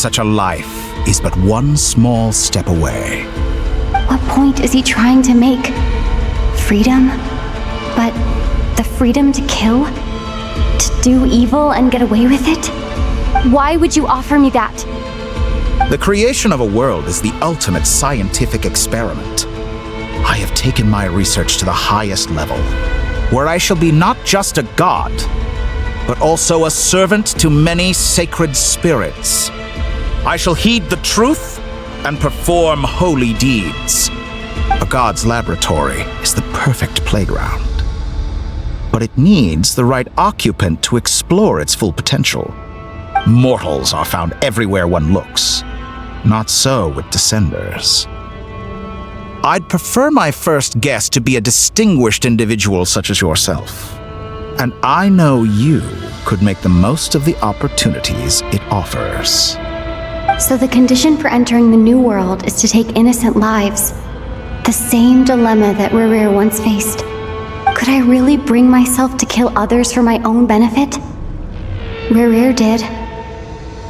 such a life is but one small step away. What point is he trying to make? Freedom? But the freedom to kill? To do evil and get away with it? Why would you offer me that? The creation of a world is the ultimate scientific experiment. I have taken my research to the highest level, where I shall be not just a god, but also a servant to many sacred spirits. I shall heed the truth and perform holy deeds. A god's laboratory is the perfect playground, but it needs the right occupant to explore its full potential. Mortals are found everywhere one looks. Not so with Descenders. I'd prefer my first guest to be a distinguished individual such as yourself. And I know you could make the most of the opportunities it offers. So the condition for entering the new world is to take innocent lives. The same dilemma that Rerir once faced. Could I really bring myself to kill others for my own benefit? Rerir did.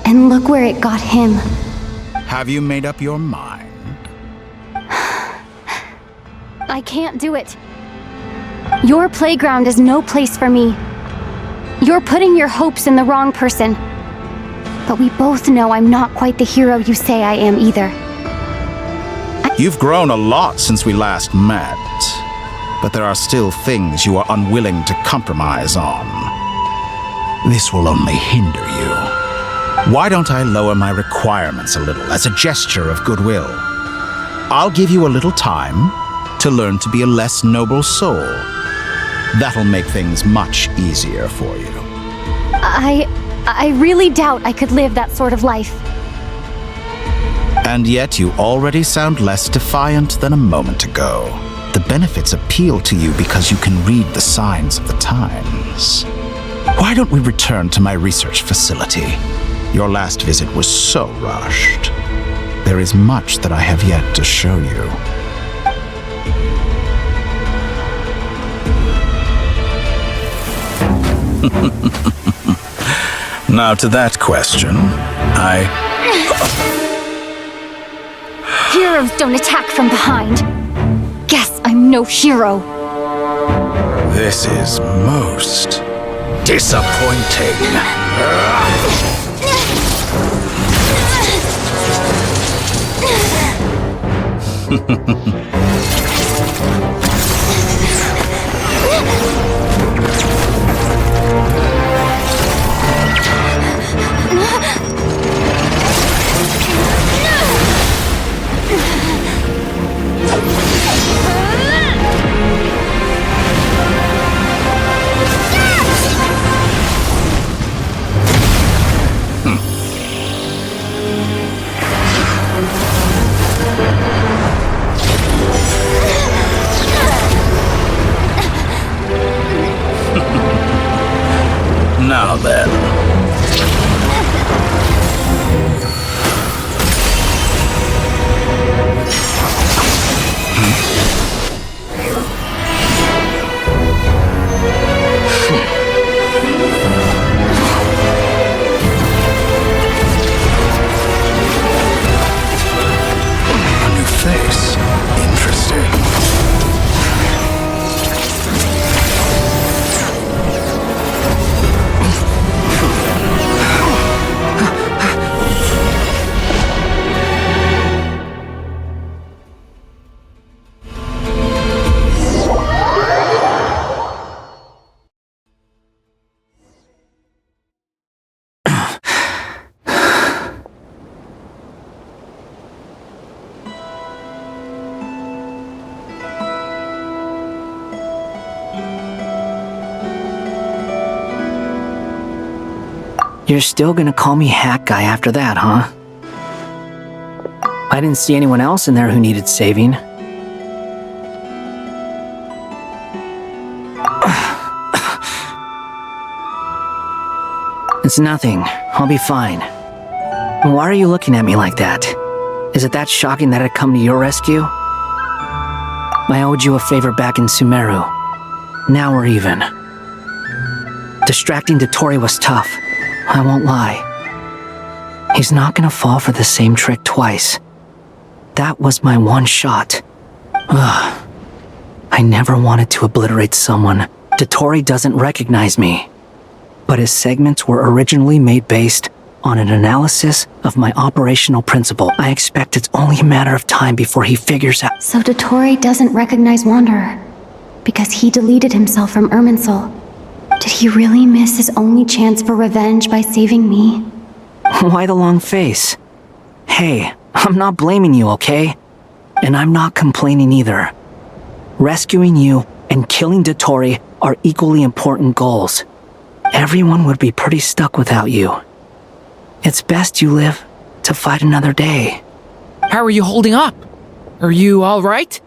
And look where it got him. Have you made up your mind? I can't do it. Your playground is no place for me. You're putting your hopes in the wrong person. But we both know I'm not quite the hero you say I am either. You've grown a lot since we last met, but there are still things you are unwilling to compromise on. This will only hinder you. Why don't I lower my requirements a little as a gesture of goodwill? I'll give you a little time to learn to be a less noble soul. That'll make things much easier for you. I really doubt I could live that sort of life. And yet you already sound less defiant than a moment ago. The benefits appeal to you because you can read the signs of the times. Why don't we return to my research facility? Your last visit was so rushed. There is much that I have yet to show you. Now to that question, Heroes don't attack from behind. Guess I'm no hero. This is most disappointing. Now then. A new face. Interesting. You're still gonna call me Hack Guy after that, huh? I didn't see anyone else in there who needed saving. It's nothing. I'll be fine. Why are you looking at me like that? Is it that shocking that I'd come to your rescue? I owed you a favor back in Sumeru. Now we're even. Distracting Dotori was tough. I won't lie. He's not gonna fall for the same trick twice. That was my one shot. Ugh. I never wanted to obliterate someone. Dottore doesn't recognize me. But his segments were originally made based on an analysis of my operational principle. I expect it's only a matter of time before he figures out. So Dottore doesn't recognize Wanderer because he deleted himself from Irminsul. Did he really miss his only chance for revenge by saving me? Why the long face? Hey, I'm not blaming you, okay? And I'm not complaining either. Rescuing you and killing Dottore are equally important goals. Everyone would be pretty stuck without you. It's best you live to fight another day. How are you holding up? Are you all right?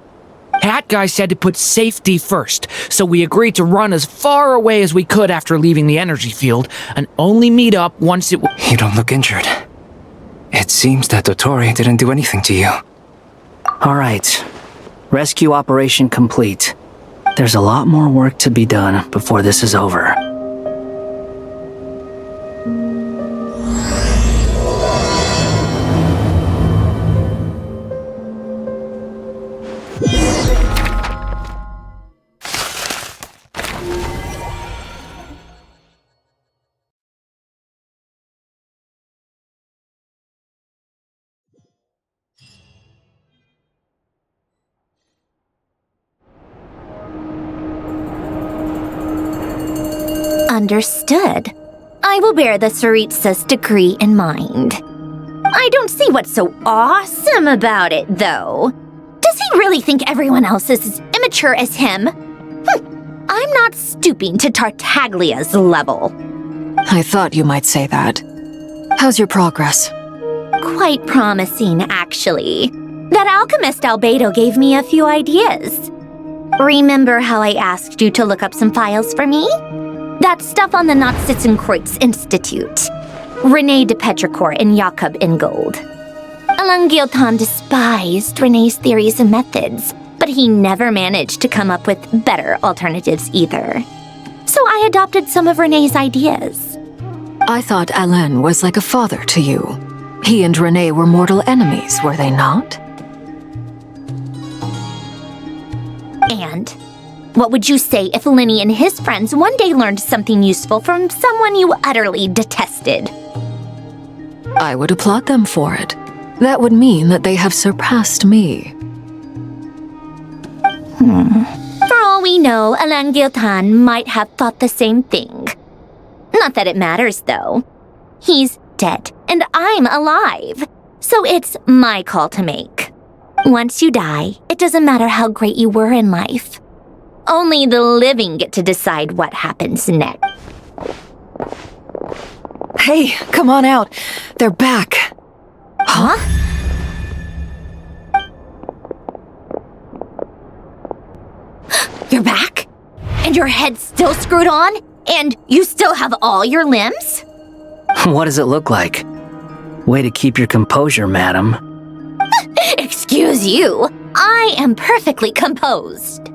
Hat Guy said to put safety first, so we agreed to run as far away as we could after leaving the energy field, and only meet up once it You don't look injured. It seems that Dottore didn't do anything to you. Alright. Rescue operation complete. There's a lot more work to be done before this is over. Understood. I will bear the Tsaritsa's decree in mind. I don't see what's so awesome about it, though. Does he really think everyone else is as immature as him? I'm not stooping to Tartaglia's level. I thought you might say that. How's your progress? Quite promising, actually. That alchemist Albedo gave me a few ideas. Remember how I asked you to look up some files for me? That stuff on the Nazi-Kreuz Institute. René de Petrichor and Jakob Ingold. Alain Guillotin despised René's theories and methods, but he never managed to come up with better alternatives either. So I adopted some of René's ideas. I thought Alain was like a father to you. He and René were mortal enemies, were they not? And what would you say if Linny and his friends one day learned something useful from someone you utterly detested? I would applaud them for it. That would mean that they have surpassed me. For all we know, Alain Guillotin might have thought the same thing. Not that it matters, though. He's dead, and I'm alive. So it's my call to make. Once you die, it doesn't matter how great you were in life. Only the living get to decide what happens next. Hey, come on out. They're back. Huh? You're back? And your head's still screwed on? And you still have all your limbs? What does it look like? Way to keep your composure, madam. Excuse you. I am perfectly composed.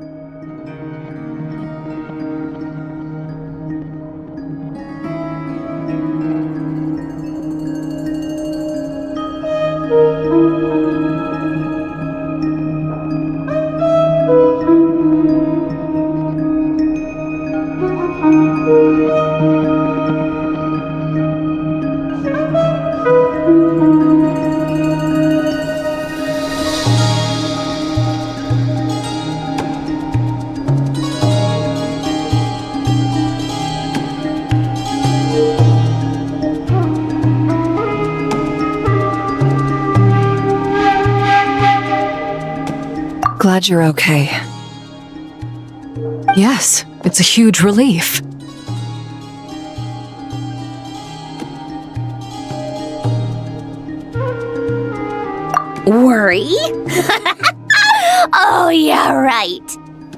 Glad you're okay. Yes, it's a huge relief. Worry? Oh, yeah, right.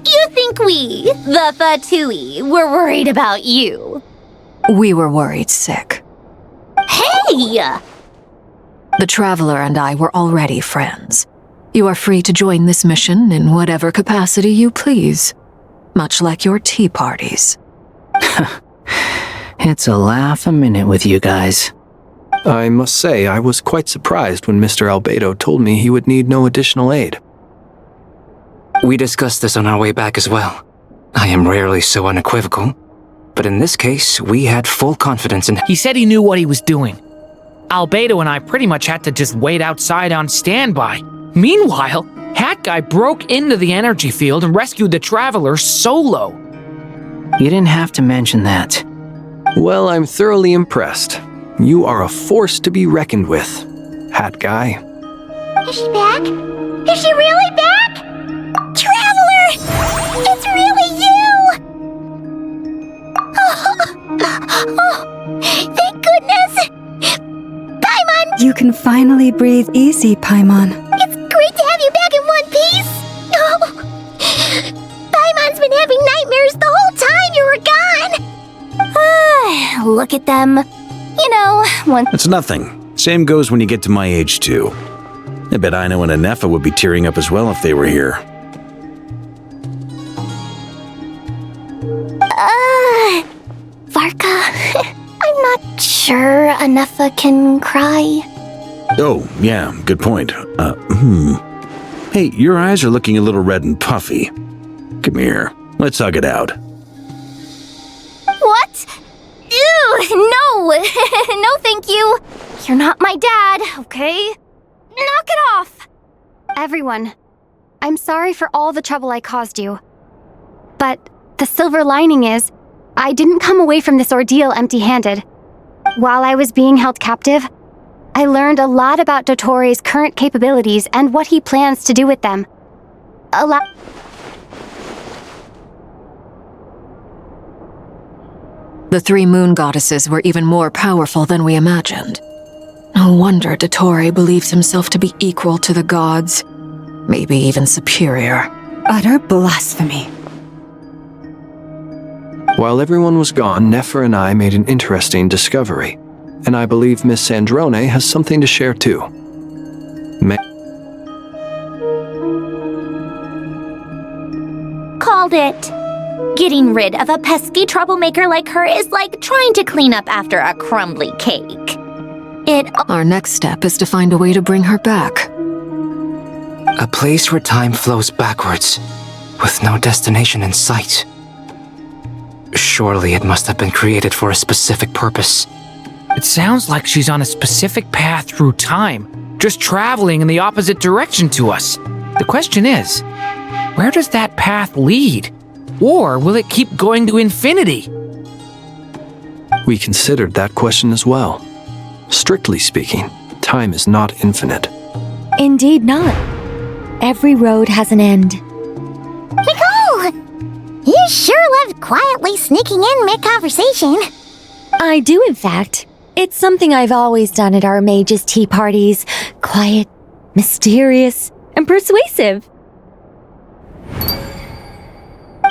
You think we, the Fatui, were worried about you? We were worried sick. Hey! The Traveler and I were already friends. You are free to join this mission in whatever capacity you please, much like your tea parties. It's a laugh a minute with you guys. I must say, I was quite surprised when Mr. Albedo told me he would need no additional aid. We discussed this on our way back as well. I am rarely so unequivocal, but in this case, we had full confidence in him. He said he knew what he was doing. Albedo and I pretty much had to just wait outside on standby. Meanwhile, Hat Guy broke into the energy field and rescued the Traveler solo. You didn't have to mention that. Well, I'm thoroughly impressed. You are a force to be reckoned with, Hat Guy. Is she back? Is she really back? Traveler! It's really you! Oh, thank goodness! Paimon! You can finally breathe easy, Paimon. It's great to have you back in one piece! Oh, Paimon's been having nightmares the whole time you were gone! Look at them. You know, once... It's nothing. Same goes when you get to my age, too. I bet Ino and Anefa would be tearing up as well if they were here. Varka, I'm not sure Anefa can cry. Oh, yeah, good point. Hey, your eyes are looking a little red and puffy. Come here, let's hug it out. What? Ew, no! No, thank you. You're not my dad, okay? Knock it off! Everyone, I'm sorry for all the trouble I caused you. But the silver lining is, I didn't come away from this ordeal empty-handed. While I was being held captive, I learned a lot about Dottoro's current capabilities and what he plans to do with them. The three moon goddesses were even more powerful than we imagined. No wonder Dottore believes himself to be equal to the gods, maybe even superior. Utter blasphemy. While everyone was gone, Nefer and I made an interesting discovery, and I believe Miss Sandrone has something to share too. Called it. Getting rid of a pesky troublemaker like her is like trying to clean up after a crumbly cake. Our next step is to find a way to bring her back. A place where time flows backwards, with no destination in sight. Surely it must have been created for a specific purpose. It sounds like she's on a specific path through time, just traveling in the opposite direction to us. The question is, where does that path lead? Or will it keep going to infinity? We considered that question as well. Strictly speaking, time is not infinite. Indeed not. Every road has an end. Nicole! You sure loved quietly sneaking in mid-conversation. I do, in fact. It's something I've always done at our mages' tea parties. Quiet, mysterious, and persuasive.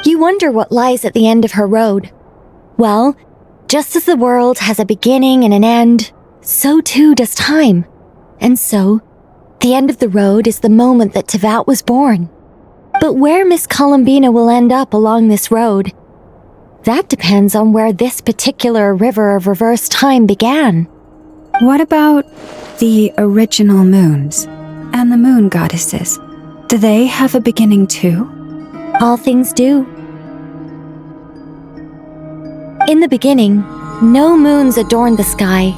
You wonder what lies at the end of her road. Well, just as the world has a beginning and an end, so too does time. And so, the end of the road is the moment that Tevat was born. But where Miss Columbina will end up along this road, that depends on where this particular river of reverse time began. What about the original moons and the moon goddesses? Do they have a beginning too? All things do. In the beginning, no moons adorned the sky.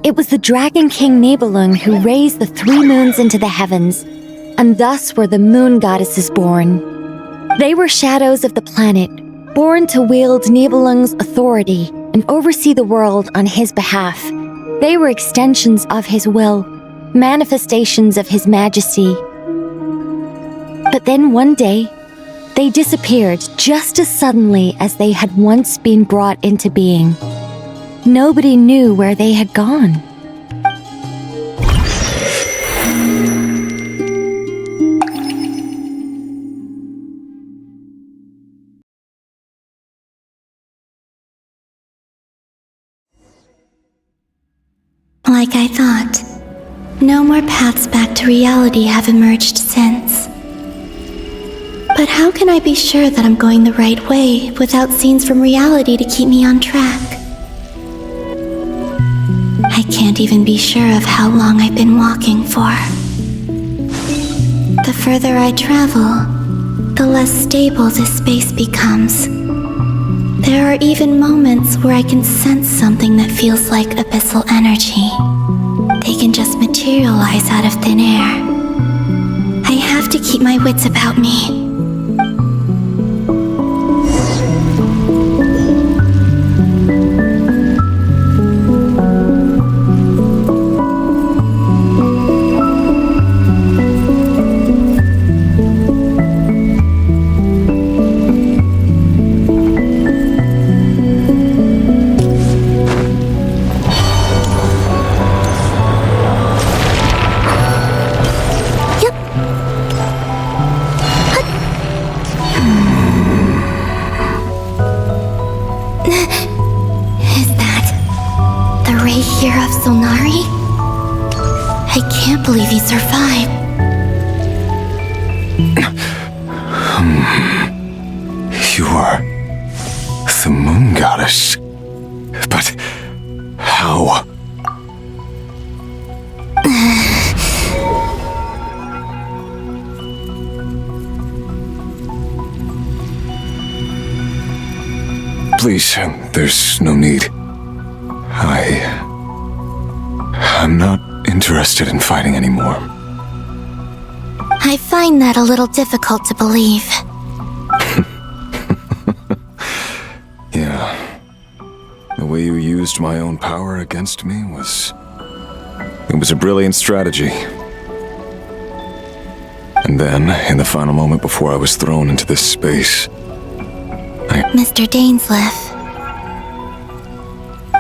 It was the Dragon King Nibelung who raised the three moons into the heavens, and thus were the moon goddesses born. They were shadows of the planet, born to wield Nibelung's authority and oversee the world on his behalf. They were extensions of his will, manifestations of his majesty. But then one day, they disappeared just as suddenly as they had once been brought into being. Nobody knew where they had gone. Like I thought, no more paths back to reality have emerged since. But how can I be sure that I'm going the right way without scenes from reality to keep me on track? I can't even be sure of how long I've been walking for. The further I travel, the less stable this space becomes. There are even moments where I can sense something that feels like abyssal energy. They can just materialize out of thin air. I have to keep my wits about me. Believe he survived. You are the moon goddess. But how? Please, there's no need. I'm not interested in fighting anymore. I find that a little difficult to believe. Yeah. The way you used my own power against me was... It was a brilliant strategy. And then, in the final moment before I was thrown into this space, Mr. Dainsleif.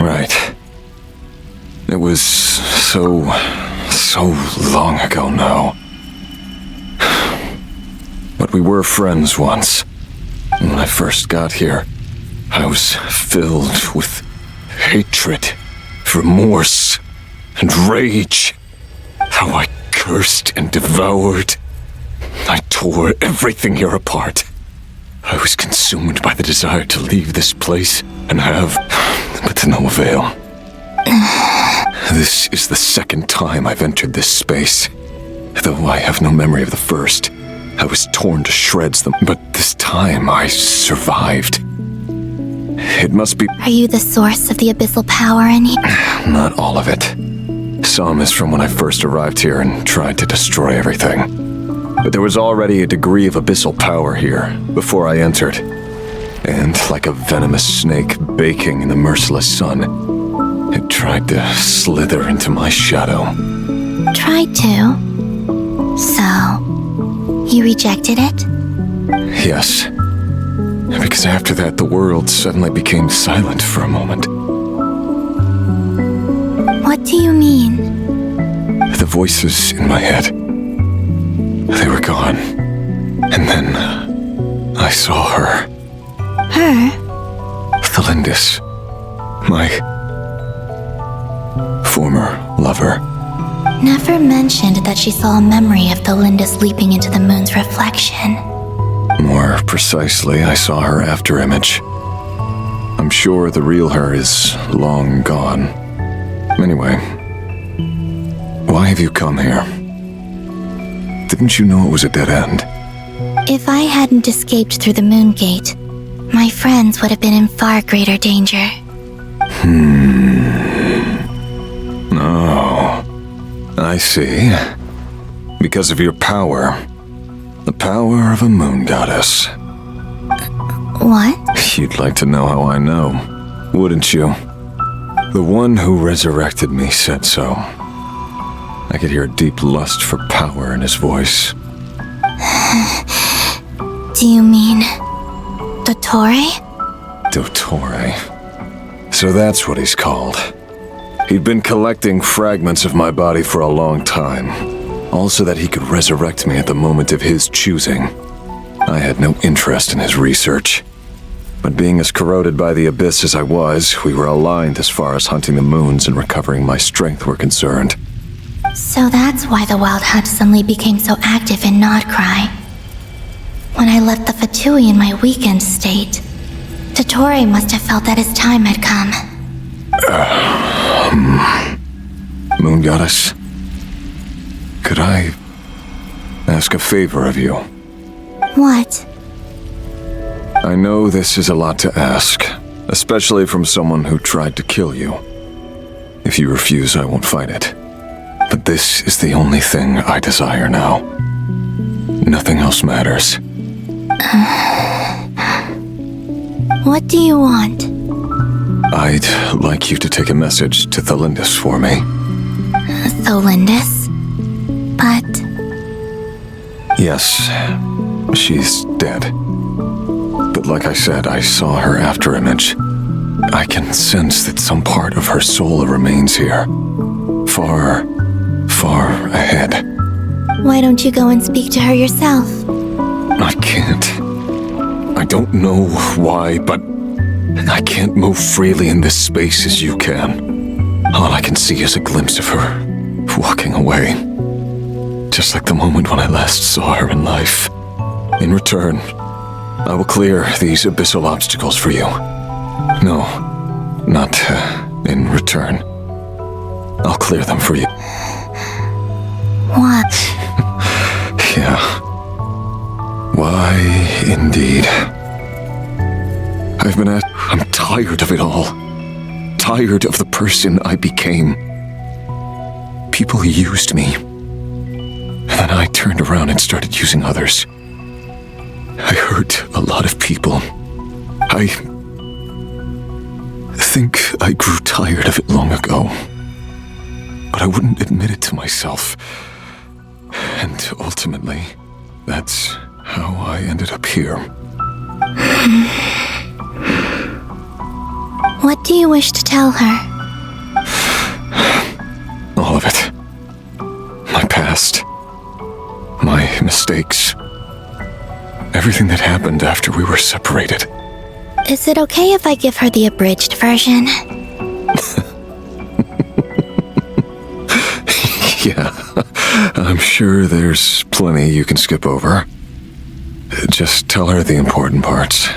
Right. It was so long ago now. But we were friends once. And when I first got here, I was filled with hatred, remorse, and rage. How I cursed and devoured. I tore everything here apart. I was consumed by the desire to leave this place and have, but to no avail. This is the second time I've entered this space. Though I have no memory of the first. I was torn to shreds, but this time I survived. It must be... Are you the source of the abyssal power in here? Not all of it. Some is from when I first arrived here and tried to destroy everything. But there was already a degree of abyssal power here before I entered. And like a venomous snake baking in the merciless sun, it tried to slither into my shadow. Tried to? So, you rejected it? Yes. Because after that, the world suddenly became silent for a moment. What do you mean? The voices in my head, they were gone. And then, I saw her. Her? Thelindis. My former lover. Never mentioned that she saw a memory of Thelindis leaping into the moon's reflection. More precisely, I saw her afterimage. I'm sure the real her is long gone. Anyway, why have you come here? Didn't you know it was a dead end? If I hadn't escaped through the moon gate, my friends would have been in far greater danger. Oh, I see. Because of your power. The power of a moon goddess. What? You'd like to know how I know, wouldn't you? The one who resurrected me said so. I could hear a deep lust for power in his voice. Do you mean... Dottore? Dottore. So that's what he's called. He'd been collecting fragments of my body for a long time, all so that he could resurrect me at the moment of his choosing. I had no interest in his research. But being as corroded by the abyss as I was, we were aligned as far as hunting the moons and recovering my strength were concerned. So that's why the Wild Hunt suddenly became so active in Nodcry. When I left the Fatui in my weakened state, Dottore must have felt that his time had come. Moon Goddess, could I ask a favor of you? What? I know this is a lot to ask, especially from someone who tried to kill you. If you refuse, I won't fight it. But this is the only thing I desire now. Nothing else matters. What do you want? I'd like you to take a message to Thalindis for me. Thalindis? But... Yes, she's dead. But like I said, I saw her after image. I can sense that some part of her soul remains here. Far, far ahead. Why don't you go and speak to her yourself? I can't. I don't know why, but I can't move freely in this space as you can. All I can see is a glimpse of her, walking away. Just like the moment when I last saw her in life. In return, I will clear these abyssal obstacles for you. No, not in return. I'll clear them for you. What? Yeah. Why, indeed. I'm tired of it all. Tired of the person I became. People used me. And then I turned around and started using others. I hurt a lot of people. I think I grew tired of it long ago. But I wouldn't admit it to myself. And ultimately, that's how I ended up here. What do you wish to tell her? All of it. My past. My mistakes. Everything that happened after we were separated. Is it okay if I give her the abridged version? Yeah, I'm sure there's plenty you can skip over. Just tell her the important parts.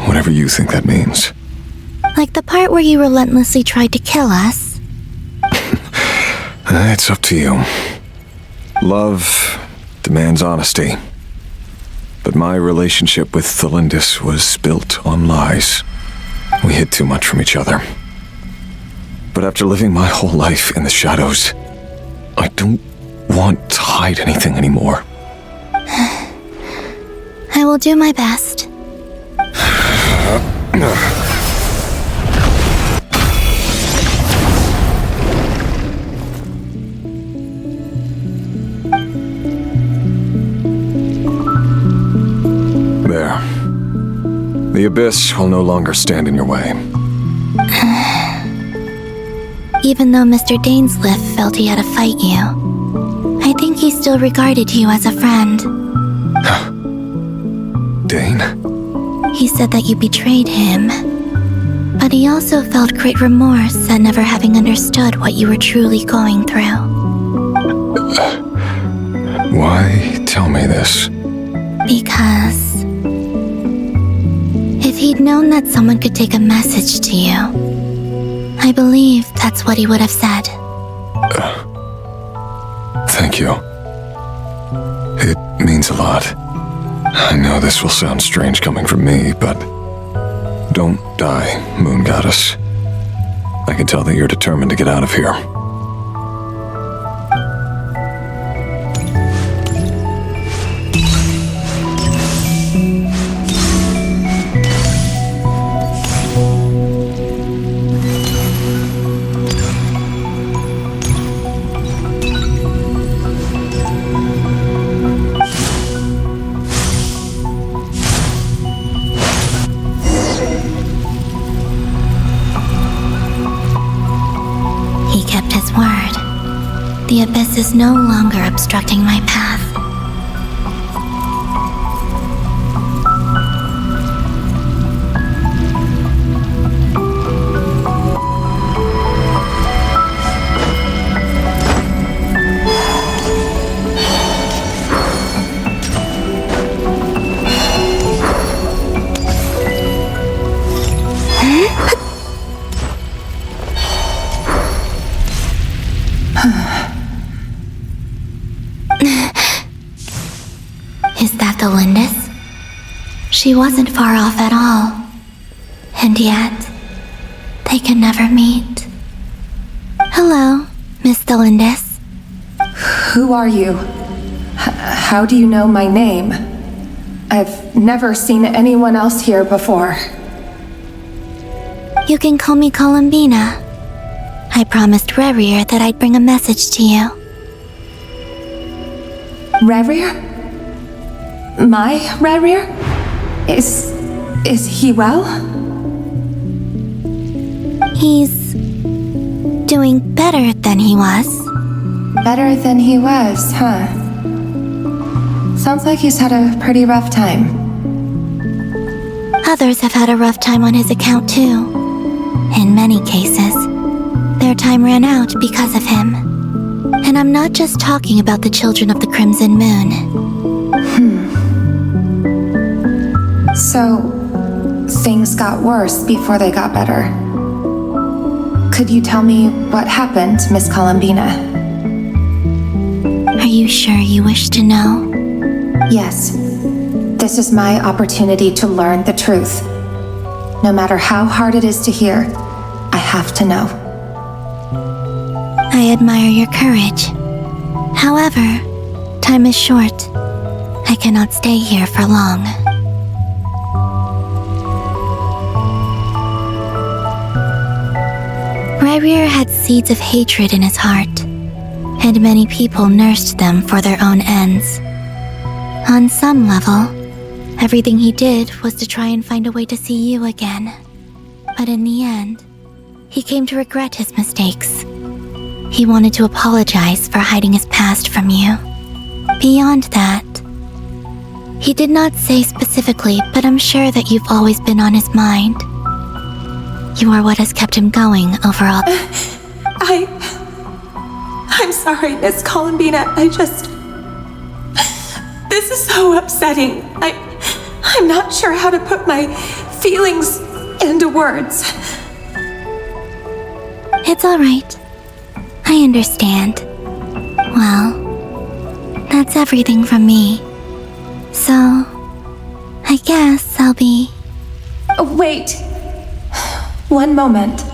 Whatever you think that means. Like the part where you relentlessly tried to kill us? It's up to you. Love demands honesty. But my relationship with Thalindis was built on lies. We hid too much from each other. But after living my whole life in the shadows, I don't want to hide anything anymore. I will do my best. There. The abyss will no longer stand in your way. Even though Mr. Dainsleif felt he had to fight you, I think he still regarded you as a friend. Dane? He said that you betrayed him, but he also felt great remorse at never having understood what you were truly going through. Why tell me this? Because if he'd known that someone could take a message to you, I believe that's what he would have said. Thank you. It means a lot. I know this will sound strange coming from me, but don't die, Moon Goddess. I can tell that you're determined to get out of here. The abyss is no longer obstructing my path. the Lindis. She wasn't far off at all. And yet, they can never meet. Hello, Miss the Lindis. Who are you? How do you know my name? I've never seen anyone else here before. You can call me Columbina. I promised Rerir that I'd bring a message to you. Rerir? My Rerir? Is he well? He's doing better than he was. Better than he was, huh? Sounds like he's had a pretty rough time. Others have had a rough time on his account too. In many cases, their time ran out because of him. And I'm not just talking about the children of the Crimson Moon. So, things got worse before they got better. Could you tell me what happened, Miss Columbina? Are you sure you wish to know? Yes. This is my opportunity to learn the truth. No matter how hard it is to hear, I have to know. I admire your courage. However, time is short. I cannot stay here for long. Rerir had seeds of hatred in his heart, and many people nursed them for their own ends. On some level, everything he did was to try and find a way to see you again. But in the end, he came to regret his mistakes. He wanted to apologize for hiding his past from you. Beyond that, he did not say specifically, but I'm sure that you've always been on his mind. You are what has kept him going overall. I'm sorry, Miss Columbina. This is so upsetting. I'm not sure how to put my feelings into words. It's all right. I understand. Well, that's everything from me. So, I guess I'll be... Wait. One moment.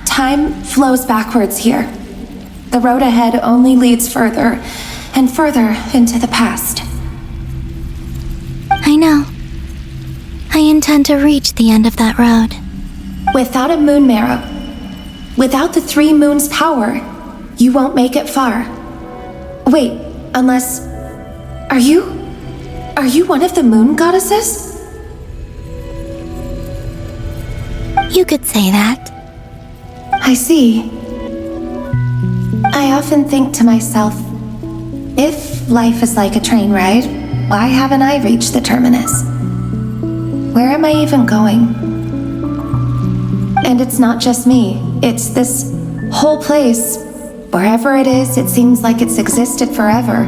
Time flows backwards here. The road ahead only leads further and further into the past. I know. I intend to reach the end of that road. Without a moon marrow, without the 3 moons' power, you won't make it far. Wait, unless... Are you one of the moon goddesses? You could say that. I see. I often think to myself, if life is like a train ride, why haven't I reached the terminus? Where am I even going? And it's not just me, it's this whole place. Wherever it is, it seems like it's existed forever.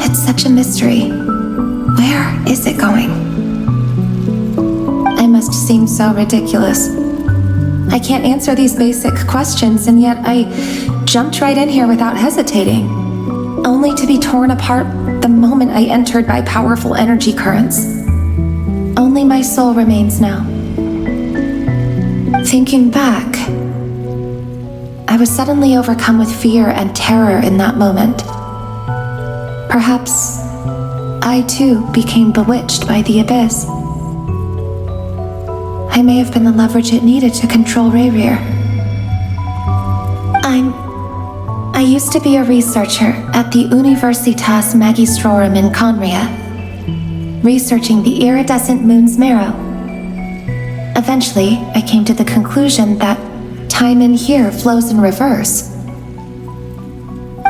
It's such a mystery. Where is it going? I must seem so ridiculous. I can't answer these basic questions, and yet I jumped right in here without hesitating, only to be torn apart the moment I entered by powerful energy currents. Only my soul remains now. Thinking back, I was suddenly overcome with fear and terror in that moment. Perhaps I too became bewitched by the abyss. I may have been the leverage it needed to control Rerir. I used to be a researcher at the Universitas Magistrorum in Conria, researching the iridescent moon's marrow. Eventually, I came to the conclusion that time in here flows in reverse.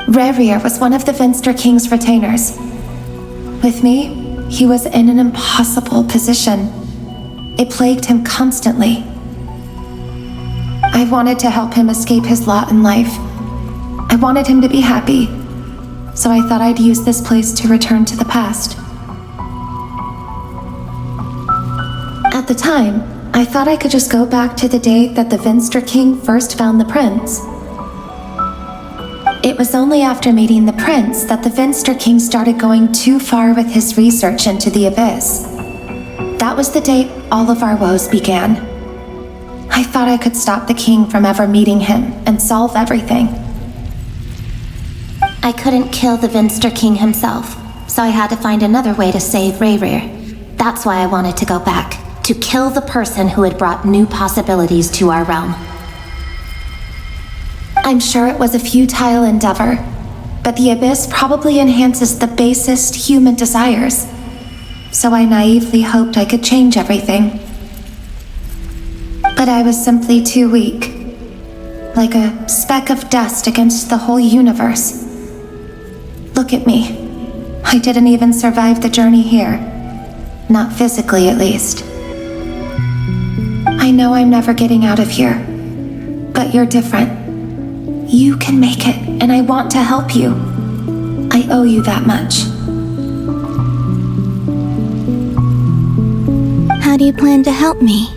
Rerir was one of the Finster King's retainers. With me, he was in an impossible position. It plagued him constantly. I wanted to help him escape his lot in life. I wanted him to be happy, so I thought I'd use this place to return to the past. At the time, I thought I could just go back to the day that the Finster King first found the prince. It was only after meeting the prince that the Finster King started going too far with his research into the abyss. That was the day all of our woes began. I thought I could stop the king from ever meeting him and solve everything. I couldn't kill the Finster King himself, so I had to find another way to save Rayrir. That's why I wanted to go back, to kill the person who had brought new possibilities to our realm. I'm sure it was a futile endeavor, but the abyss probably enhances the basest human desires. So I naively hoped I could change everything. But I was simply too weak. Like a speck of dust against the whole universe. Look at me. I didn't even survive the journey here. Not physically, at least. I know I'm never getting out of here. But you're different. You can make it, and I want to help you. I owe you that much. How do you plan to help me?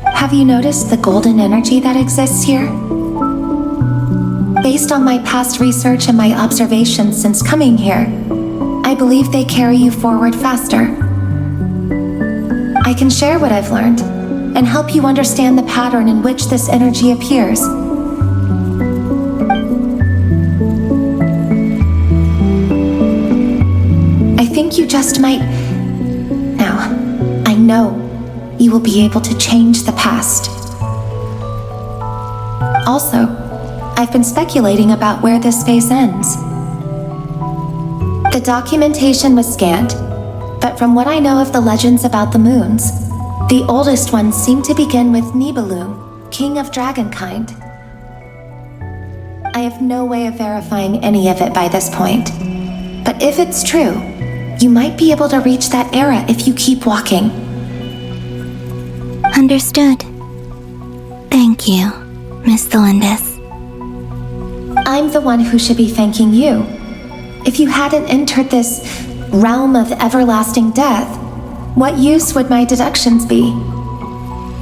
Have you noticed the golden energy that exists here? Based on my past research and my observations since coming here, I believe they carry you forward faster. I can share what I've learned and help you understand the pattern in which this energy appears. I think you just might... Now, I know you will be able to change the past. Also, I've been speculating about where this phase ends. The documentation was scanned, but from what I know of the legends about the moons, the oldest ones seem to begin with Nibelung, king of dragonkind. I have no way of verifying any of it by this point, but if it's true, you might be able to reach that era if you keep walking. Understood. Thank you, Miss Thelindis. I'm the one who should be thanking you. If you hadn't entered this realm of everlasting death, what use would my deductions be?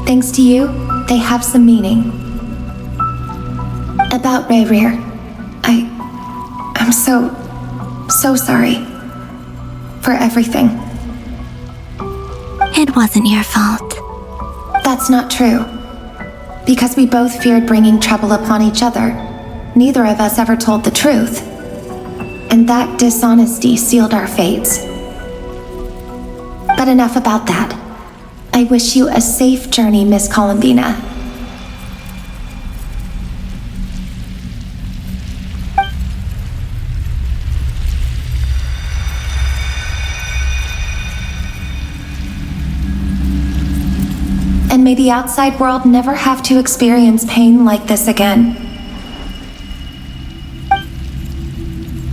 Thanks to you, they have some meaning. About Rayrir, I'm so sorry. For everything. It wasn't your fault. That's not true. Because we both feared bringing trouble upon each other, neither of us ever told the truth. And that dishonesty sealed our fates. But enough about that. I wish you a safe journey, Miss Columbina. And may the outside world never have to experience pain like this again.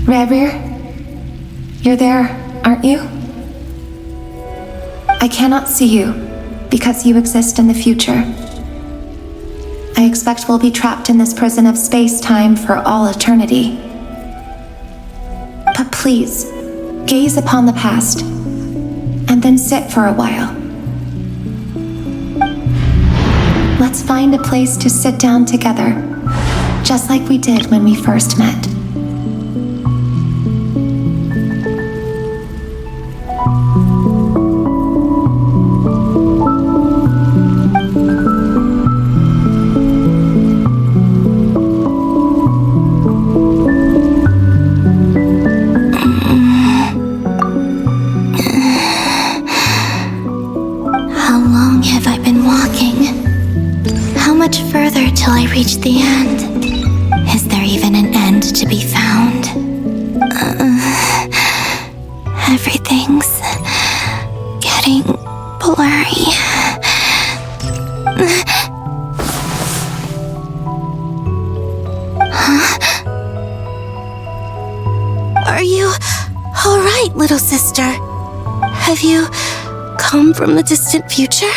Rayrir, you're there, aren't you? I cannot see you, because you exist in the future. I expect we'll be trapped in this prison of space-time for all eternity. But please, gaze upon the past, and then sit for a while. Let's find a place to sit down together, just like we did when we first met. How long have I been walking? How much further till I reach the end? Is there even an end to be found? Everything's getting blurry. Are you all right, little sister? Have you come from the distant future?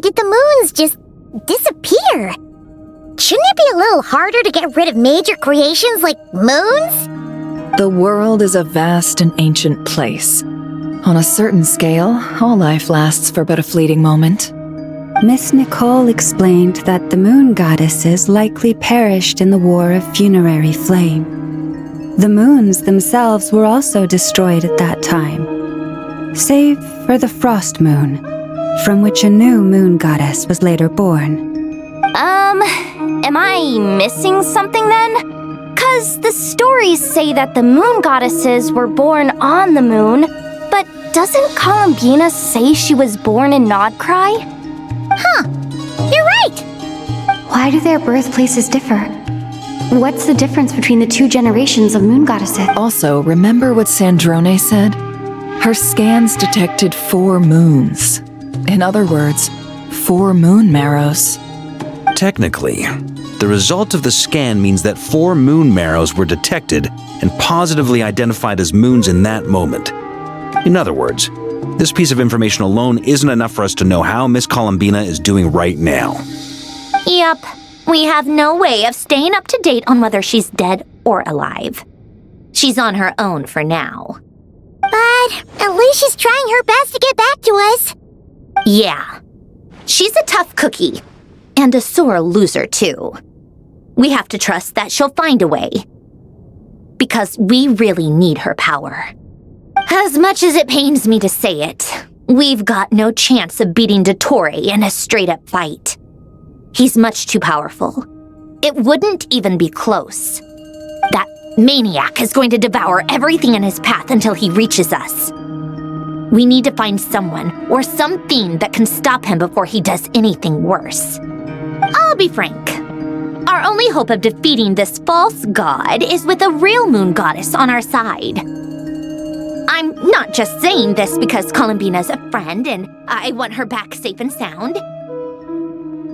Did the moons just disappear? Shouldn't it be a little harder to get rid of major creations like moons? The world is a vast and ancient place. On a certain scale, all life lasts for but a fleeting moment. Miss Nicole explained that the moon goddesses likely perished in the War of Funerary Flame. The moons themselves were also destroyed at that time, save for the Frost Moon, from which a new moon goddess was later born. Am I missing something then? 'Cause the stories say that the moon goddesses were born on the moon, but doesn't Columbina say she was born in Nodcry? Huh, you're right! Why do their birthplaces differ? What's the difference between the two generations of moon goddesses? Also, remember what Sandrone said? Her scans detected 4 moons. In other words, 4 moon marrows. Technically, the result of the scan means that 4 moon marrows were detected and positively identified as moons in that moment. In other words, this piece of information alone isn't enough for us to know how Miss Columbina is doing right now. Yep, we have no way of staying up to date on whether she's dead or alive. She's on her own for now. But at least she's trying her best to get back to us. Yeah, she's a tough cookie. And a sore loser, too. We have to trust that she'll find a way. Because we really need her power. As much as it pains me to say it, we've got no chance of beating Dottore in a straight-up fight. He's much too powerful. It wouldn't even be close. That maniac is going to devour everything in his path until he reaches us. We need to find someone or something that can stop him before he does anything worse. I'll be frank. Our only hope of defeating this false god is with a real moon goddess on our side. I'm not just saying this because Columbina's a friend and I want her back safe and sound.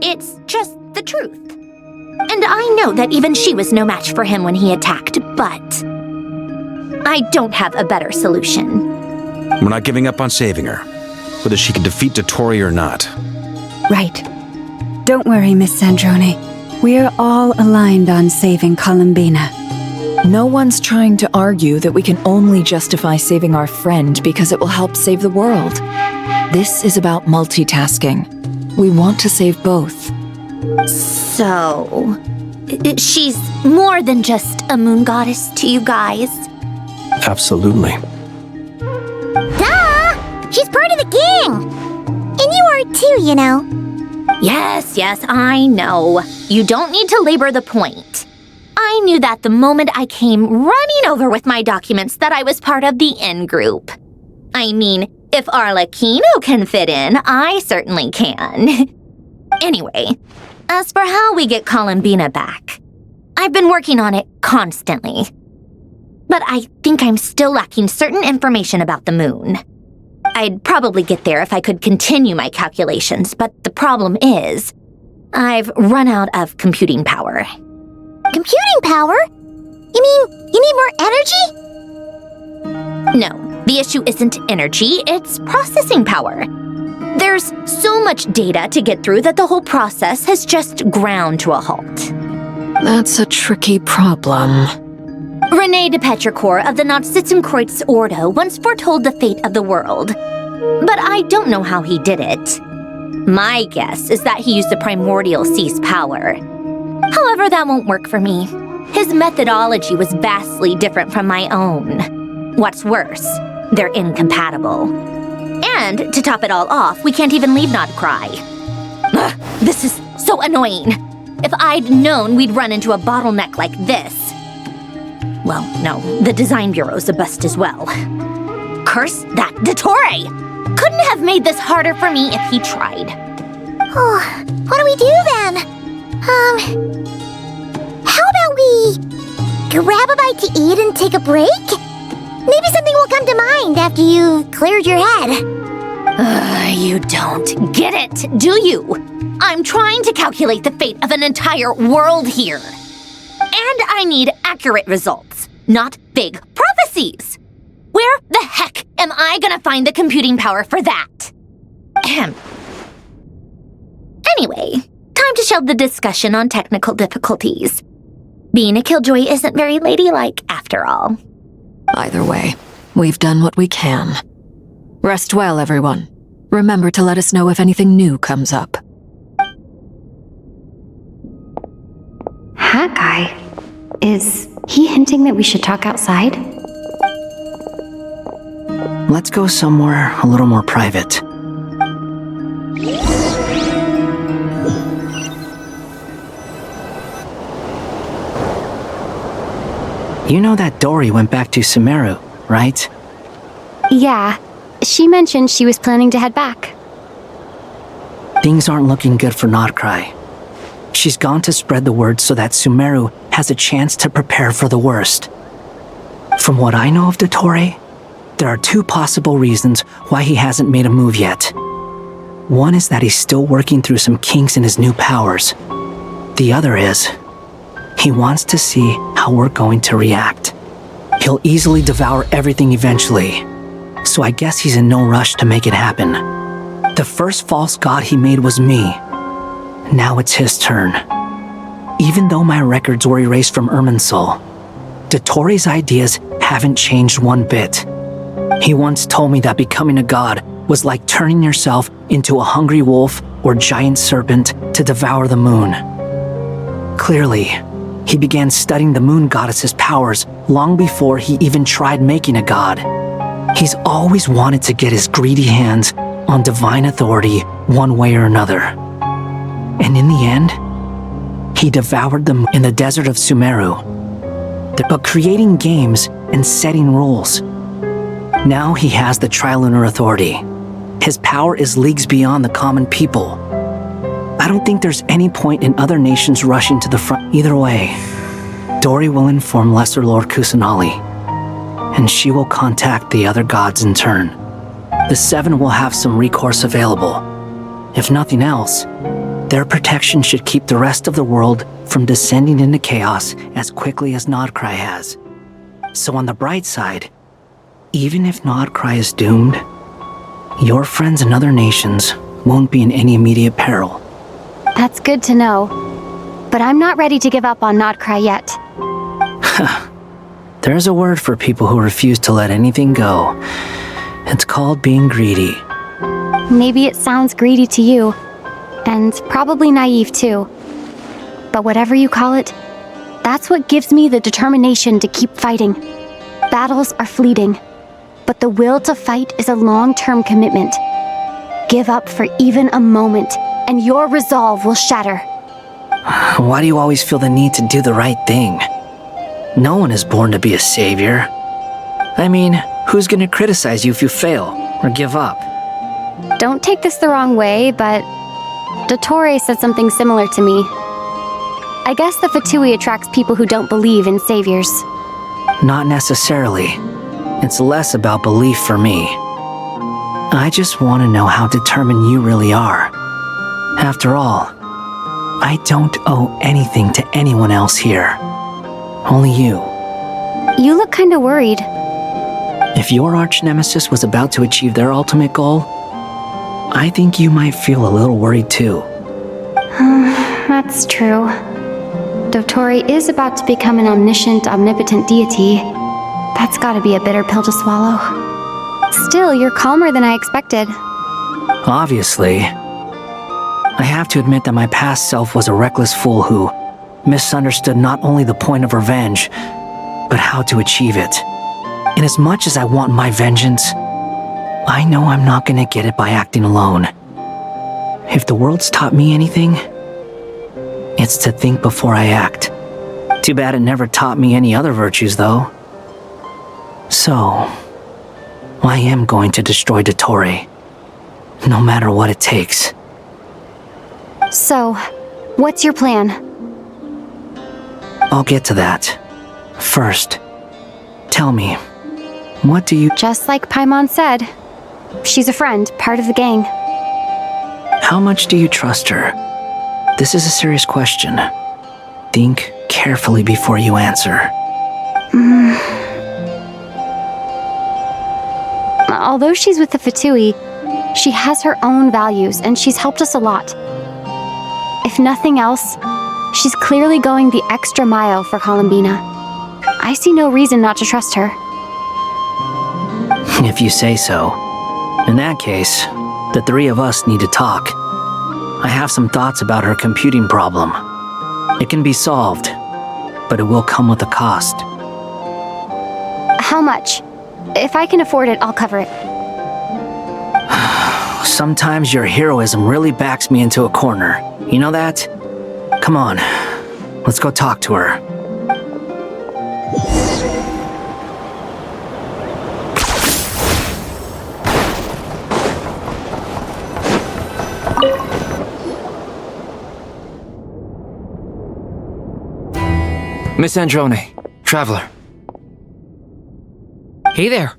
It's just the truth. And I know that even she was no match for him when he attacked, but I don't have a better solution. We're not giving up on saving her, whether she can defeat Dottore or not. Right. Don't worry, Miss Sandrone. We're all aligned on saving Columbina. No one's trying to argue that we can only justify saving our friend because it will help save the world. This is about multitasking. We want to save both. So, she's more than just a moon goddess to you guys? Absolutely. Duh! She's part of the gang! And you are too, you know. Yes, I know. You don't need to labor the point. I knew that the moment I came running over with my documents that I was part of the in-group. I mean, if Arlecchino can fit in, I certainly can. Anyway, as for how we get Columbina back, I've been working on it constantly. But I think I'm still lacking certain information about the moon. I'd probably get there if I could continue my calculations, but the problem is, I've run out of computing power. Computing power? You mean you need more energy? No, the issue isn't energy, it's processing power. There's so much data to get through that the whole process has just ground to a halt. That's a tricky problem. René de Petrichor of the Nazissenkreuz Ordo once foretold the fate of the world. But I don't know how he did it. My guess is that he used the primordial sea's power. However, that won't work for me. His methodology was vastly different from my own. What's worse, they're incompatible. And to top it all off, we can't even leave Nodcry. Ugh, this is so annoying. If I'd known we'd run into a bottleneck like this. Well, no, the design bureau's a bust as well. Curse that Dottore! Couldn't have made this harder for me if he tried. Oh, what do we do then? How about we grab a bite to eat and take a break? Maybe something will come to mind after you've cleared your head. You don't get it, do you? I'm trying to calculate the fate of an entire world here. And I need accurate results, not big prophecies. Where the heck am I gonna find the computing power for that? Anyway, time to shelve the discussion on technical difficulties. Being a killjoy isn't very ladylike after all. Either way, we've done what we can. Rest well, everyone. Remember to let us know if anything new comes up. Hat guy? Is he hinting that we should talk outside? Let's go somewhere a little more private. You know that Dory went back to Sumeru, right? Yeah. She mentioned she was planning to head back. Things aren't looking good for Notcry. She's gone to spread the word so that Sumeru has a chance to prepare for the worst. From what I know of Dottore, there are two possible reasons why he hasn't made a move yet. One is that he's still working through some kinks in his new powers. The other is, he wants to see how we're going to react. He'll easily devour everything eventually, so I guess he's in no rush to make it happen. The first false god he made was me. Now it's his turn. Even though my records were erased from Irminsul, Dottore's ideas haven't changed one bit. He once told me that becoming a god was like turning yourself into a hungry wolf or giant serpent to devour the moon. Clearly, he began studying the moon goddess's powers long before he even tried making a god. He's always wanted to get his greedy hands on divine authority one way or another. And in the end, he devoured them in the desert of Sumeru. But creating games and setting rules. Now he has the Trilunar Authority. His power is leagues beyond the common people. I don't think there's any point in other nations rushing to the front. Either way, Dory will inform Lesser Lord Kusanali, and she will contact the other gods in turn. The Seven will have some recourse available. If nothing else, their protection should keep the rest of the world from descending into chaos as quickly as Notcry has. So on the bright side, even if Notcry is doomed, your friends in other nations won't be in any immediate peril. That's good to know. But I'm not ready to give up on Notcry yet. There's a word for people who refuse to let anything go. It's called being greedy. Maybe it sounds greedy to you, and probably naive too. But whatever you call it, that's what gives me the determination to keep fighting. Battles are fleeting, but the will to fight is a long-term commitment. Give up for even a moment, and your resolve will shatter. Why do you always feel the need to do the right thing? No one is born to be a savior. I mean, who's gonna criticize you if you fail or give up? Don't take this the wrong way, but Dottore said something similar to me. I guess the Fatui attracts people who don't believe in saviors. Not necessarily. It's less about belief for me. I just want to know how determined you really are. After all, I don't owe anything to anyone else here. Only you. You look kinda worried. If your arch-nemesis was about to achieve their ultimate goal, I think you might feel a little worried too. That's true. Dottore is about to become an omniscient, omnipotent deity. That's gotta be a bitter pill to swallow. Still, you're calmer than I expected. Obviously. I have to admit that my past self was a reckless fool who misunderstood not only the point of revenge, but how to achieve it. And as much as I want my vengeance, I know I'm not gonna get it by acting alone. If the world's taught me anything, it's to think before I act. Too bad it never taught me any other virtues, though. So, I am going to destroy Dottore, no matter what it takes. So, what's your plan? I'll get to that. First, tell me, what do you— Just like Paimon said, she's a friend, part of the gang. How much do you trust her? This is a serious question. Think carefully before you answer. Although she's with the Fatui, she has her own values and she's helped us a lot. If nothing else, she's clearly going the extra mile for Columbina. I see no reason not to trust her. If you say so. In that case, the three of us need to talk. I have some thoughts about her computing problem. It can be solved, but it will come with a cost. How much? If I can afford it, I'll cover it. Sometimes your heroism really backs me into a corner. You know that? Come on, let's go talk to her. Miss Androne, Traveler. Hey there.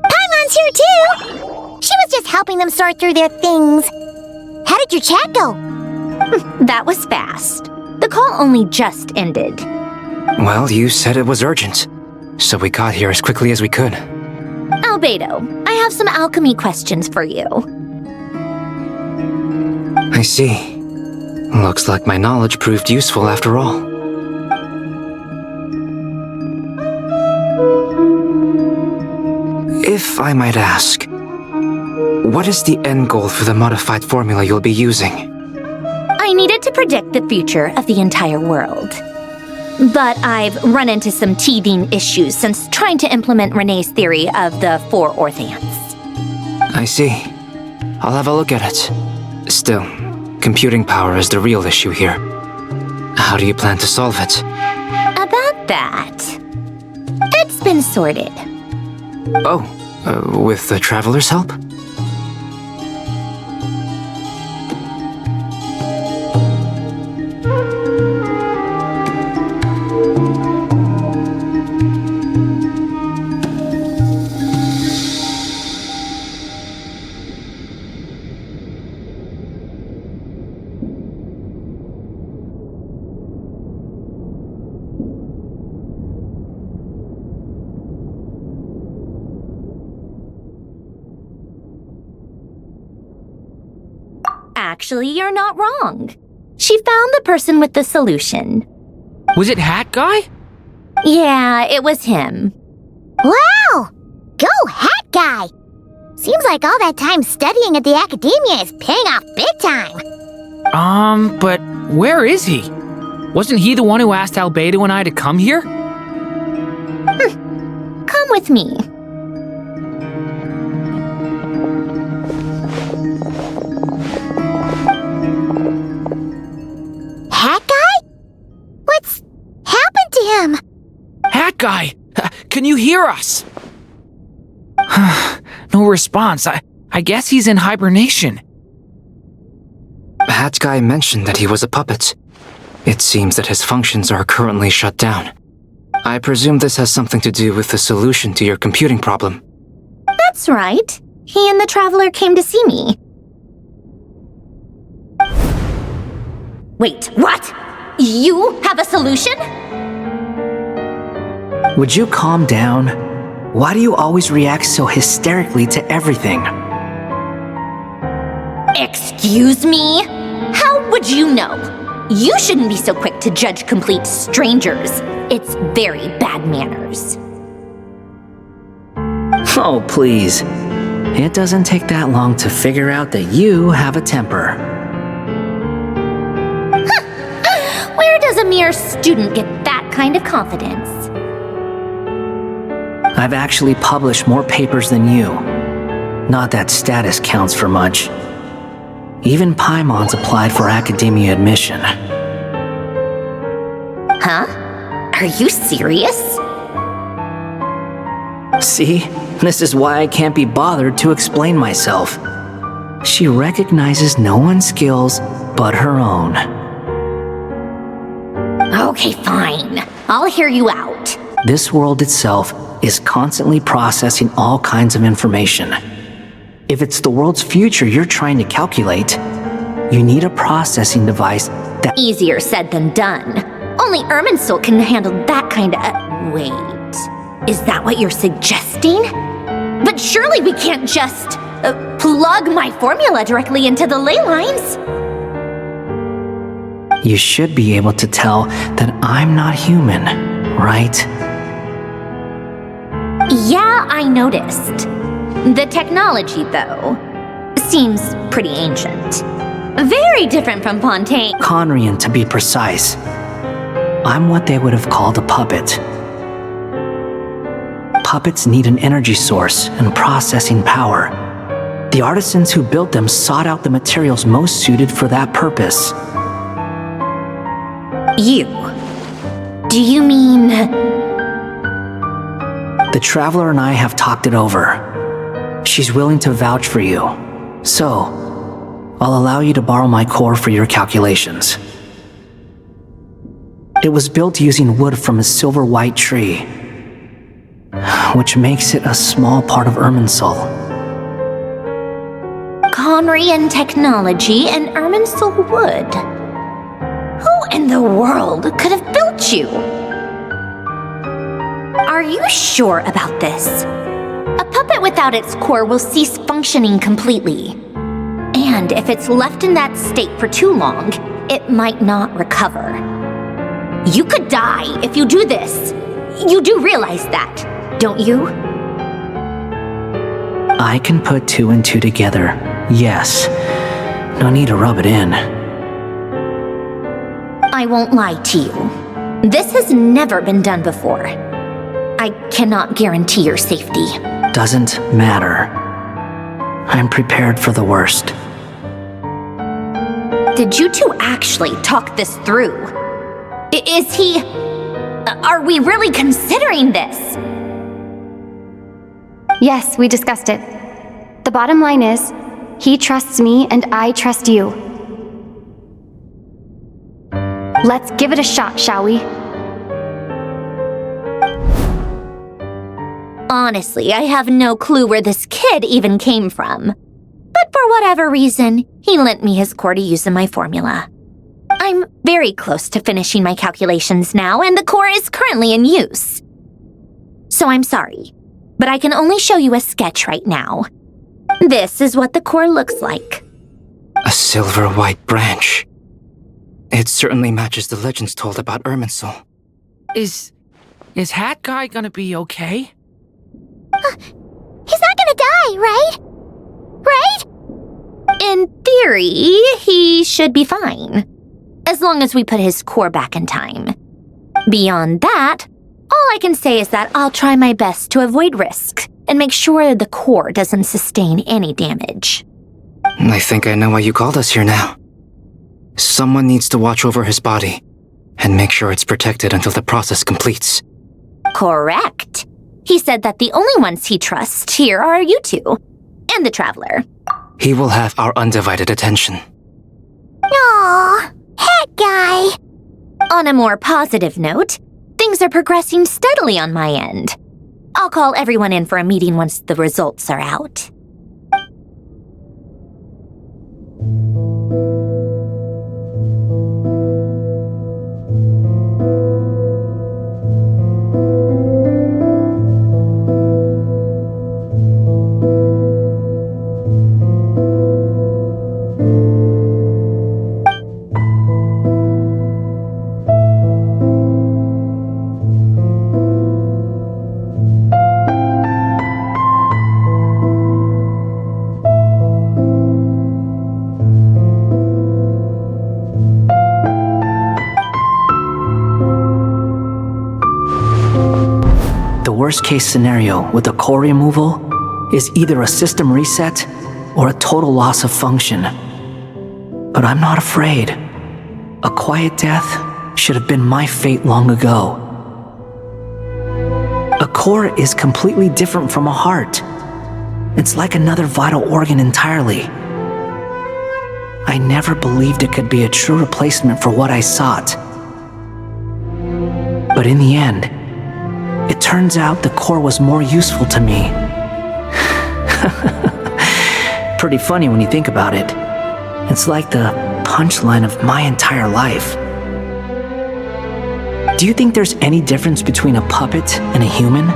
Paimon's here too! She was just helping them sort through their things. How did your chat go? That was fast. The call only just ended. Well, you said it was urgent, so we got here as quickly as we could. Albedo, I have some alchemy questions for you. I see. Looks like my knowledge proved useful after all. If I might ask, what is the end goal for the modified formula you'll be using? I needed to predict the future of the entire world. But I've run into some teething issues since trying to implement Renee's theory of the 4 Orthants. I see. I'll have a look at it. Still, computing power is the real issue here. How do you plan to solve it? About that, it's been sorted. Oh, with the Traveler's help? Actually, you're not wrong. She found the person with the solution. Was it Hat Guy? Yeah, it was him. Wow! Go Hat Guy! Seems like all that time studying at the academia is paying off big time. But where is he? Wasn't he the one who asked Albedo and I to come here? Come with me. Hat Guy? What's happened to him? Hat Guy! Can you hear us? No response. I guess he's in hibernation. Hat Guy mentioned that he was a puppet. It seems that his functions are currently shut down. I presume this has something to do with the solution to your computing problem. That's right. He and the Traveler came to see me. Wait, what? You have a solution? Would you calm down? Why do you always react so hysterically to everything? Excuse me? How would you know? You shouldn't be so quick to judge complete strangers. It's very bad manners. Oh, please. It doesn't take that long to figure out that you have a temper. Where does a mere student get that kind of confidence? I've actually published more papers than you. Not that status counts for much. Even Paimon's applied for academia admission. Huh? Are you serious? See? This is why I can't be bothered to explain myself. She recognizes no one's skills but her own. Okay, fine. I'll hear you out. This world itself is constantly processing all kinds of information. If it's the world's future you're trying to calculate, you need a processing device that— Easier said than done. Only Irminsul can handle that kind of— Wait, is that what you're suggesting? But surely we can't just plug my formula directly into the ley lines. You should be able to tell that I'm not human, right? Yeah, I noticed. The technology, though, seems pretty ancient. Very different from Pontaine. Conrian, to be precise. I'm what they would have called a puppet. Puppets need an energy source and processing power. The artisans who built them sought out the materials most suited for that purpose. You? Do you mean... The Traveler and I have talked it over. She's willing to vouch for you. So, I'll allow you to borrow my core for your calculations. It was built using wood from a silver-white tree, which makes it a small part of Irminsul. Conrian technology and Irminsul wood. Who in the world could have built you? Are you sure about this? A puppet without its core will cease functioning completely. And if it's left in that state for too long, it might not recover. You could die if you do this. You do realize that, don't you? I can put 2 and 2 together, yes. No need to rub it in. I won't lie to you. This has never been done before. I cannot guarantee your safety. Doesn't matter. I'm prepared for the worst. Did you two actually talk this through? Is he... Are we really considering this? Yes, we discussed it. The bottom line is, he trusts me and I trust you. Let's give it a shot, shall we? Honestly, I have no clue where this kid even came from. But for whatever reason, he lent me his core to use in my formula. I'm very close to finishing my calculations now, and the core is currently in use. So I'm sorry, but I can only show you a sketch right now. This is what the core looks like. A silver-white branch. It certainly matches the legends told about Irminsul. Is Hat Guy gonna be okay? He's not gonna die, right? Right? In theory, he should be fine. As long as we put his core back in time. Beyond that, all I can say is that I'll try my best to avoid risk and make sure the core doesn't sustain any damage. I think I know why you called us here now. Someone needs to watch over his body and make sure it's protected until the process completes. Correct. He said that the only ones he trusts here are you two, and the Traveler. He will have our undivided attention. Aww, Hat Guy. On a more positive note, things are progressing steadily on my end. I'll call everyone in for a meeting once the results are out. Worst-case scenario with the core removal is either a system reset or a total loss of function. But I'm not afraid. A quiet death should have been my fate long ago. A core is completely different from a heart. It's like another vital organ entirely. I never believed it could be a true replacement for what I sought. But in the end, it turns out the core was more useful to me. Pretty funny when you think about it. It's like the punchline of my entire life. Do you think there's any difference between a puppet and a human?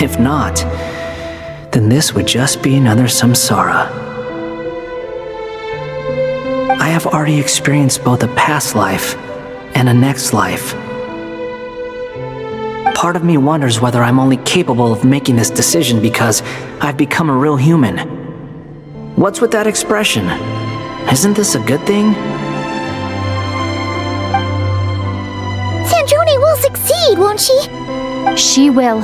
If not, then this would just be another samsara. I have already experienced both a past life and a next life. part of me wonders whether I'm only capable of making this decision because I've become a real human. What's with that expression? Isn't this a good thing? Sandrone will succeed, won't she? She will.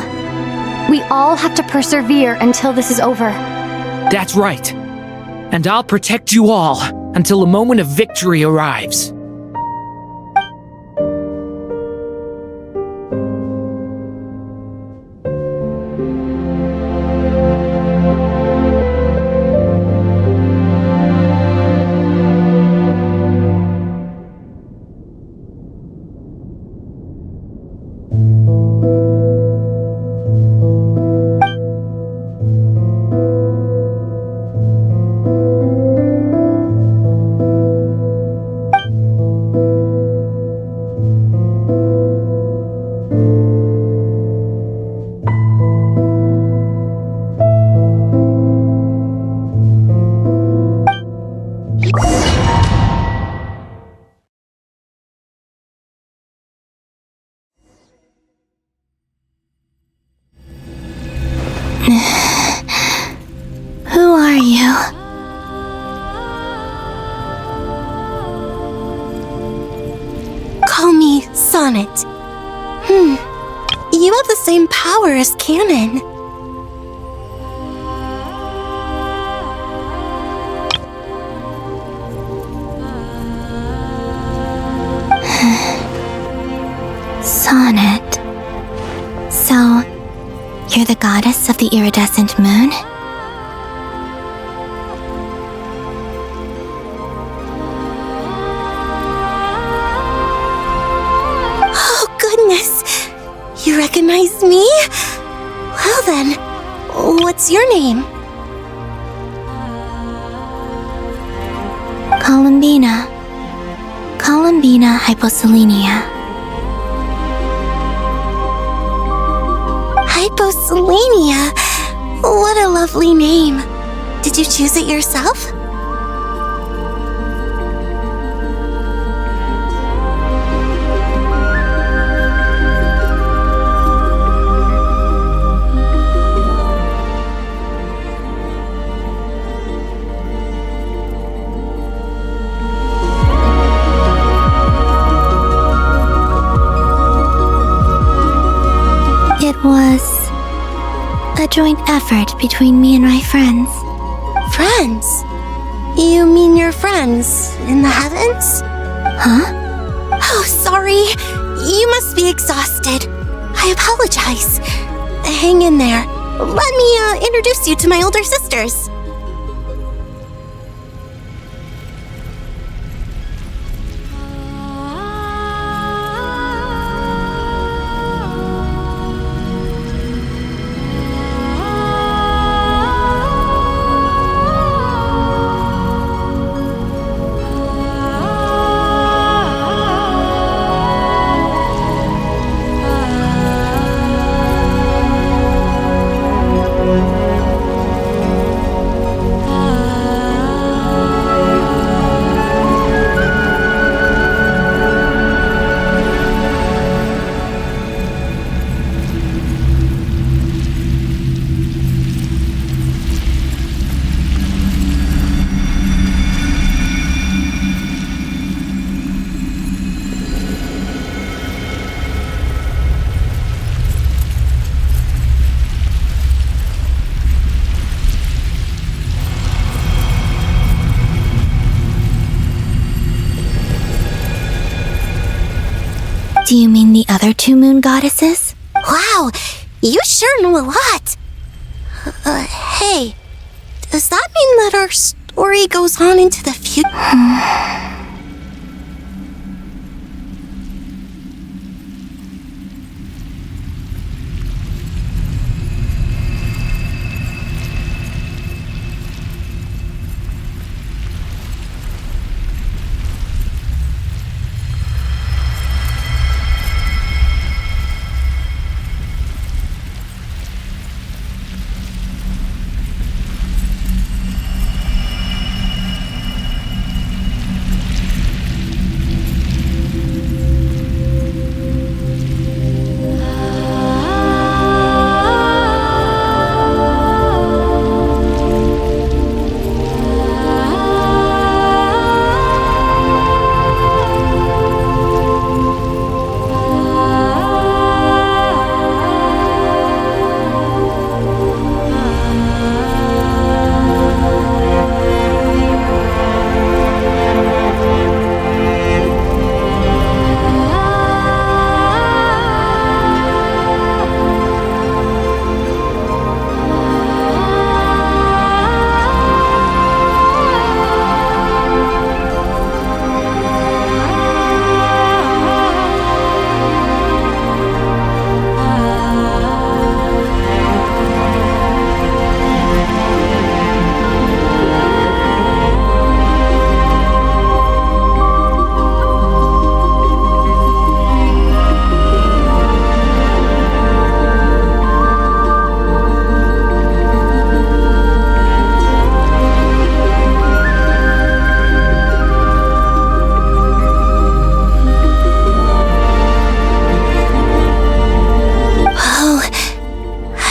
We all have to persevere until this is over. That's right. And I'll protect you all until a moment of victory arrives. Who are you? Call me Sonnet. You have the same power as Canon. Sonnet. So, you're the goddess of the iridescent moon? Oh, goodness! You recognize me? Well then, what's your name? Columbina. Columbina Hyposelenia. Hyposelenia? What a lovely name. Did you choose it yourself? It was a joint effort between me and my friends. Friends? You mean your friends in the heavens? Huh? Oh, sorry. You must be exhausted. I apologize. Hang in there. Let me introduce you to my older sisters. Do you mean the other two moon goddesses? Wow, you sure know a lot. Hey, does that mean that our story goes on into the future?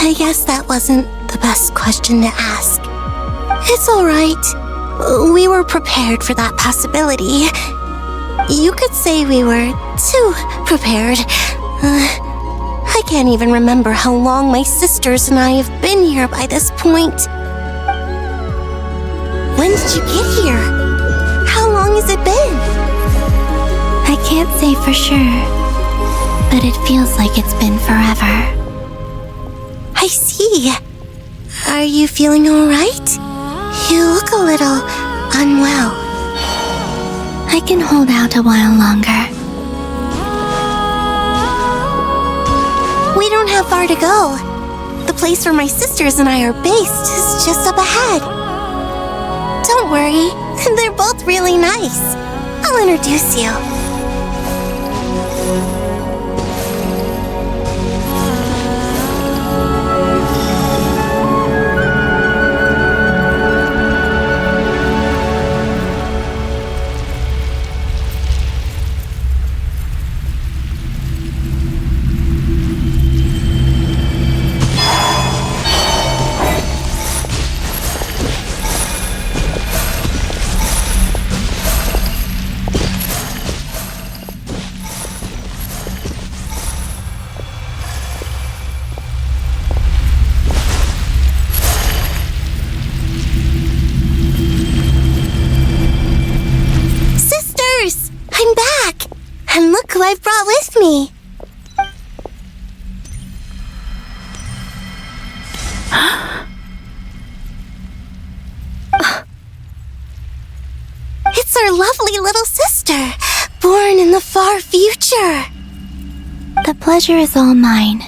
I guess that wasn't the best question to ask. It's alright. We were prepared for that possibility. You could say we were too prepared. I can't even remember how long my sisters and I have been here by this point. When did you get here? How long has it been? I can't say for sure, but it feels like it's been forever. I see. Are you feeling alright? You look a little unwell. I can hold out a while longer. We don't have far to go. The place where my sisters and I are based is just up ahead. Don't worry, they're both really nice. I'll introduce you. And look who I've brought with me. It's our lovely little sister, born in the far future. The pleasure is all mine.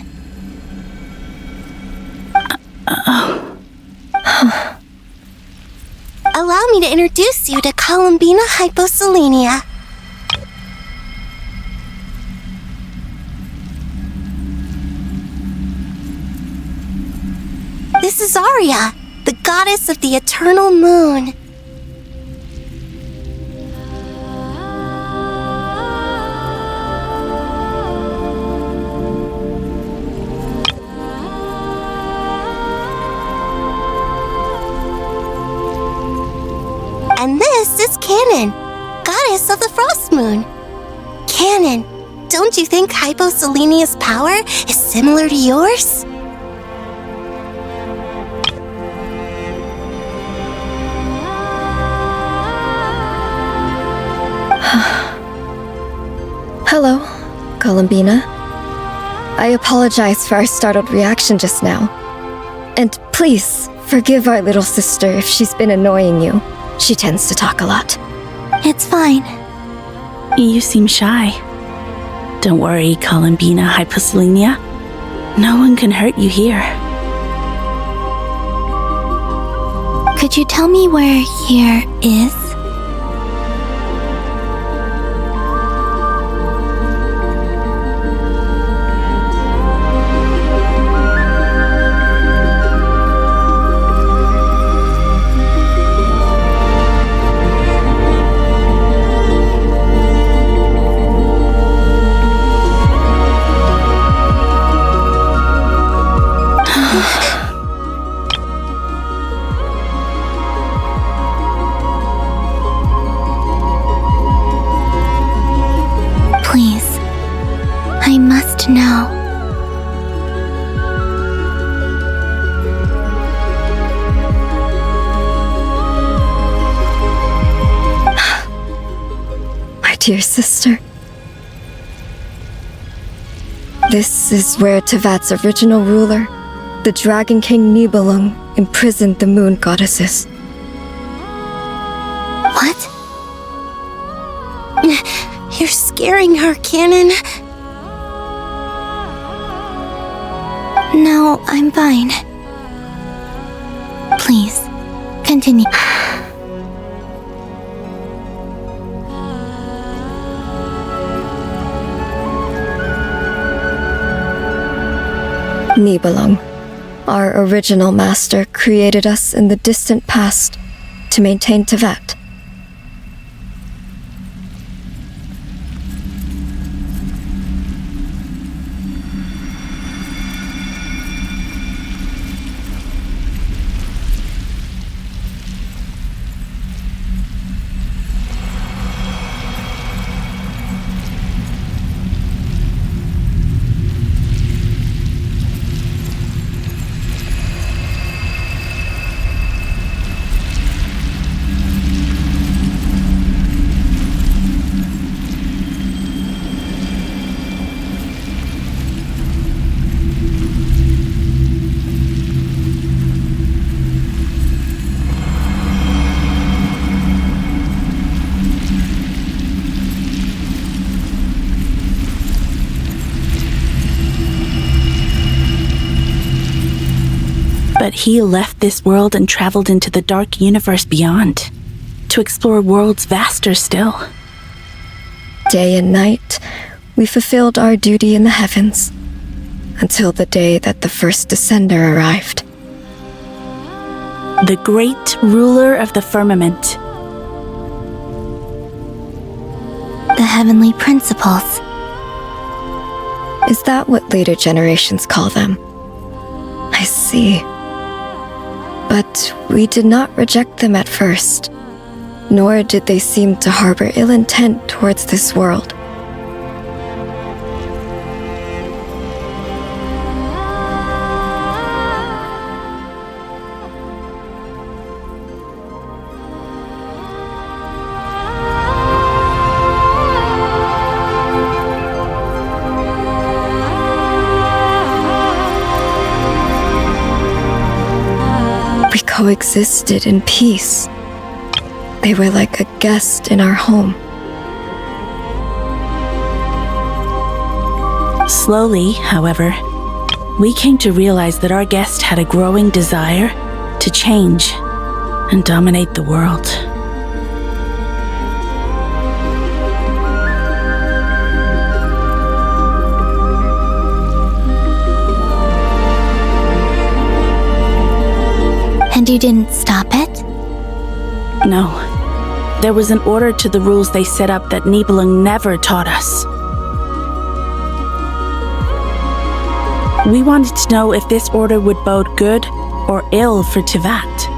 Allow me to introduce you to Columbina Hyposelenia. This is Arya, the goddess of the eternal moon. And this is Canon, goddess of the frost moon. Canon, don't you think Hyposelenia's power is similar to yours? Hello, Columbina. I apologize for our startled reaction just now. And please, forgive our little sister if she's been annoying you. She tends to talk a lot. It's fine. You seem shy. Don't worry, Columbina Hyposelenia. No one can hurt you here. Could you tell me where here is? Please, I must know. My dear sister. This is where Tevat's original ruler, the Dragon King Nibelung, imprisoned the moon goddesses. What? You're scaring her, Canon. No, I'm fine. Please, continue. Nibelung, our original master, created us in the distant past to maintain Tevat. But he left this world and traveled into the dark universe beyond, to explore worlds vaster still. Day and night, we fulfilled our duty in the heavens, until the day that the first descender arrived. The great ruler of the firmament. The heavenly principles. Is that what later generations call them? I see. But we did not reject them at first, nor did they seem to harbor ill intent towards this world. We coexisted in peace. They were like a guest in our home. Slowly, however, we came to realize that our guest had a growing desire to change and dominate the world. And you didn't stop it? No. There was an order to the rules they set up that Nibelung never taught us. We wanted to know if this order would bode good or ill for Tivat.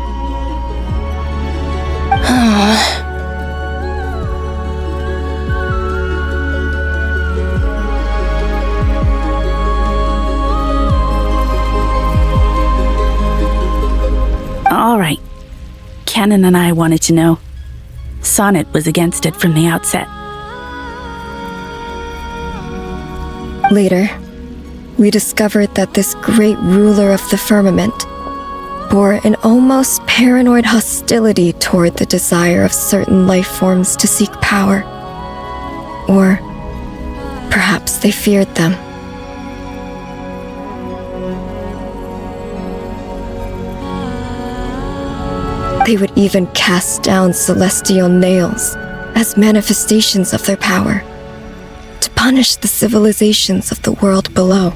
All right. Canon and I wanted to know. Sonnet was against it from the outset. Later, we discovered that this great ruler of the firmament bore an almost paranoid hostility toward the desire of certain life forms to seek power. Or perhaps they feared them. They would even cast down celestial nails as manifestations of their power, to punish the civilizations of the world below.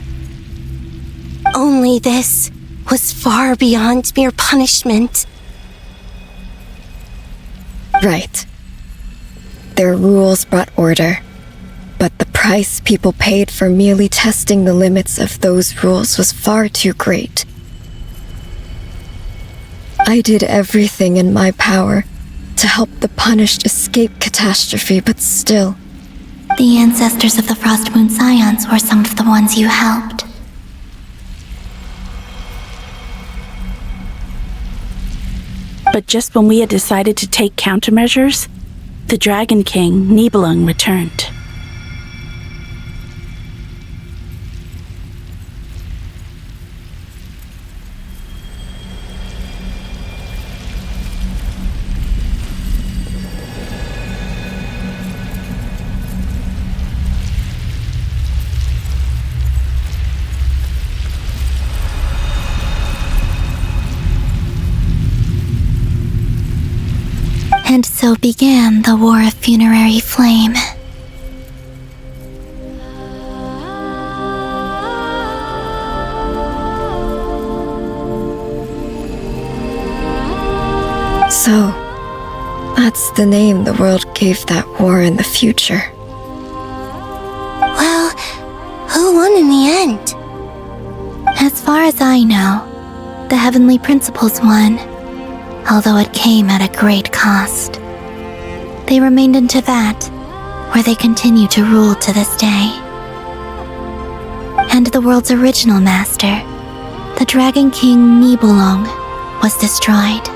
Only this was far beyond mere punishment. Right. Their rules brought order, but the price people paid for merely testing the limits of those rules was far too great. I did everything in my power to help the punished escape catastrophe, but still. The ancestors of the Frost Moon Scions were some of the ones you helped. But just when we had decided to take countermeasures, the Dragon King, Nibelung, returned. And so began the War of Funerary Flame. So, that's the name the world gave that war in the future. Well, who won in the end? As far as I know, the Heavenly Principles won, although it came at a great cost. They remained in Tivat, where they continue to rule to this day. And the world's original master, the Dragon King Nibelung, was destroyed.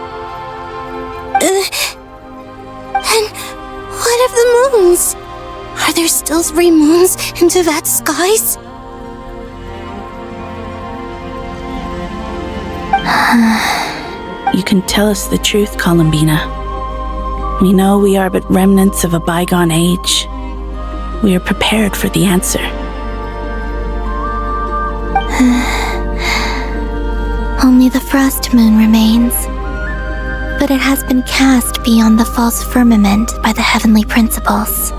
And what of the moons? Are there still 3 moons in Tivat's skies? You can tell us the truth, Columbina. We know we are but remnants of a bygone age. We are prepared for the answer. Only the frost moon remains, but it has been cast beyond the false firmament by the heavenly principles.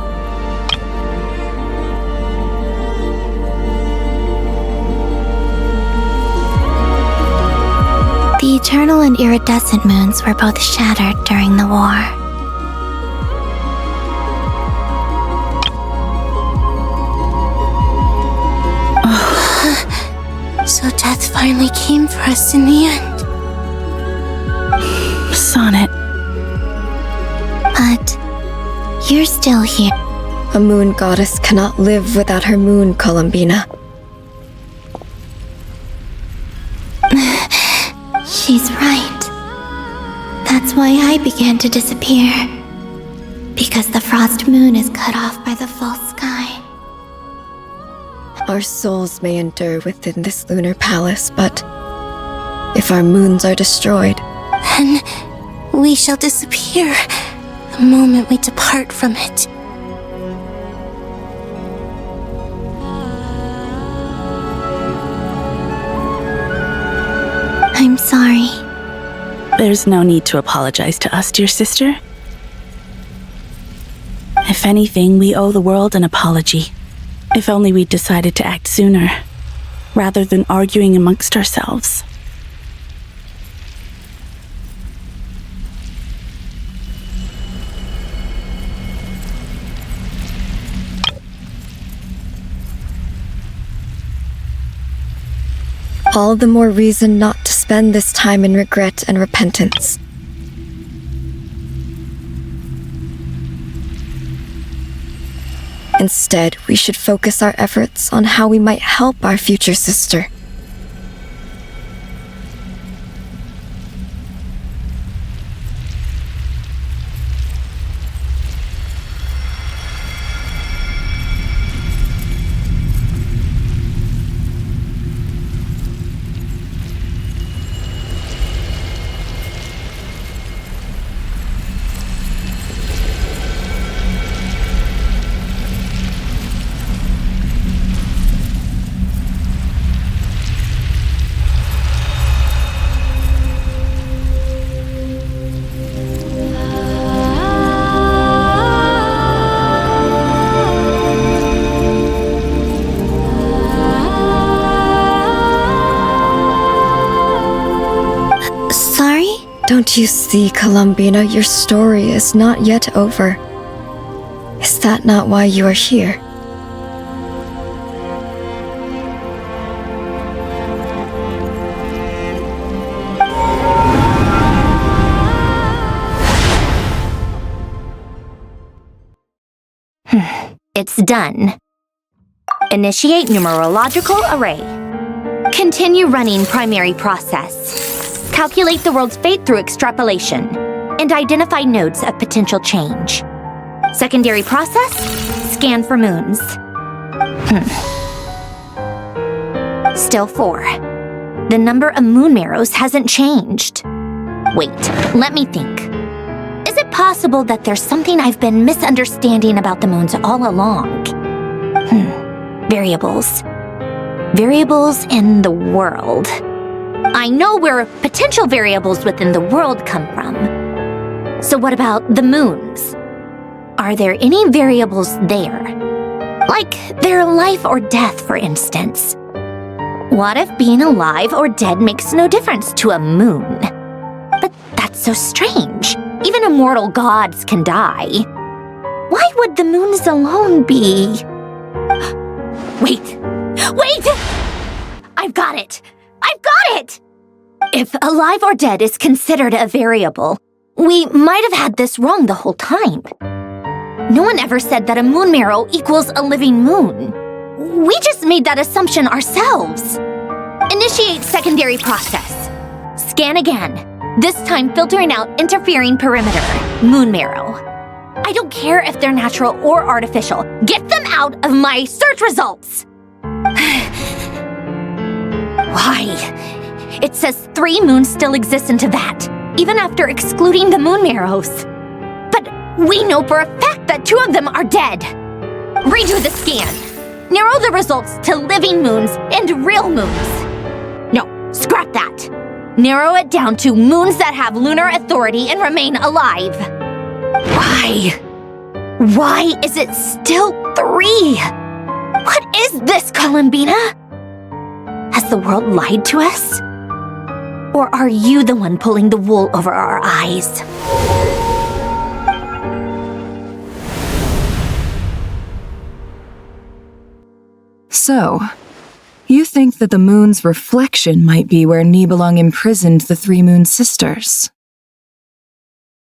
The eternal and iridescent moons were both shattered during the war. So death finally came for us in the end. Sonnet. But you're still here. A moon goddess cannot live without her moon, Columbina. She's right. That's why I began to disappear. Because the frost moon is cut off by the false sky. Our souls may endure within this lunar palace, but if our moons are destroyed, then we shall disappear the moment we depart from it. I'm sorry. There's no need to apologize to us, dear sister. If anything, we owe the world an apology. If only we'd decided to act sooner, rather than arguing amongst ourselves. all the more reason not to spend this time in regret and repentance. Instead, we should focus our efforts on how we might help our future sister. Don't you see, Columbina, your story is not yet over. Is that not why you are here? It's done. Initiate numerological array. Continue running primary process. Calculate the world's fate through extrapolation, and identify nodes of potential change. Secondary process, scan for moons. Still 4. The number of moon marrows hasn't changed. Wait, let me think. Is it possible that there's something I've been misunderstanding about the moons all along? Variables. Variables in the world. I know where potential variables within the world come from. So what about the moons? Are there any variables there? Like their life or death, for instance. What if being alive or dead makes no difference to a moon? But that's so strange. Even immortal gods can die. Why would the moons alone be? Wait! I've got it! I've got it! If alive or dead is considered a variable, we might have had this wrong the whole time. No one ever said that a moon marrow equals a living moon. We just made that assumption ourselves. Initiate secondary process. Scan again, this time filtering out interfering perimeter, moon marrow. I don't care if they're natural or artificial. Get them out of my search results! Why? It says 3 moons still exist in Teyvat, even after excluding the moon marrows. But we know for a fact that 2 of them are dead. Redo the scan. Narrow the results to living moons and real moons. No, scrap that. Narrow it down to moons that have lunar authority and remain alive. Why? Why is it still 3? What is this, Columbina? Has the world lied to us? Or are you the one pulling the wool over our eyes? So, you think that the moon's reflection might be where Nibelung imprisoned the 3 moon sisters?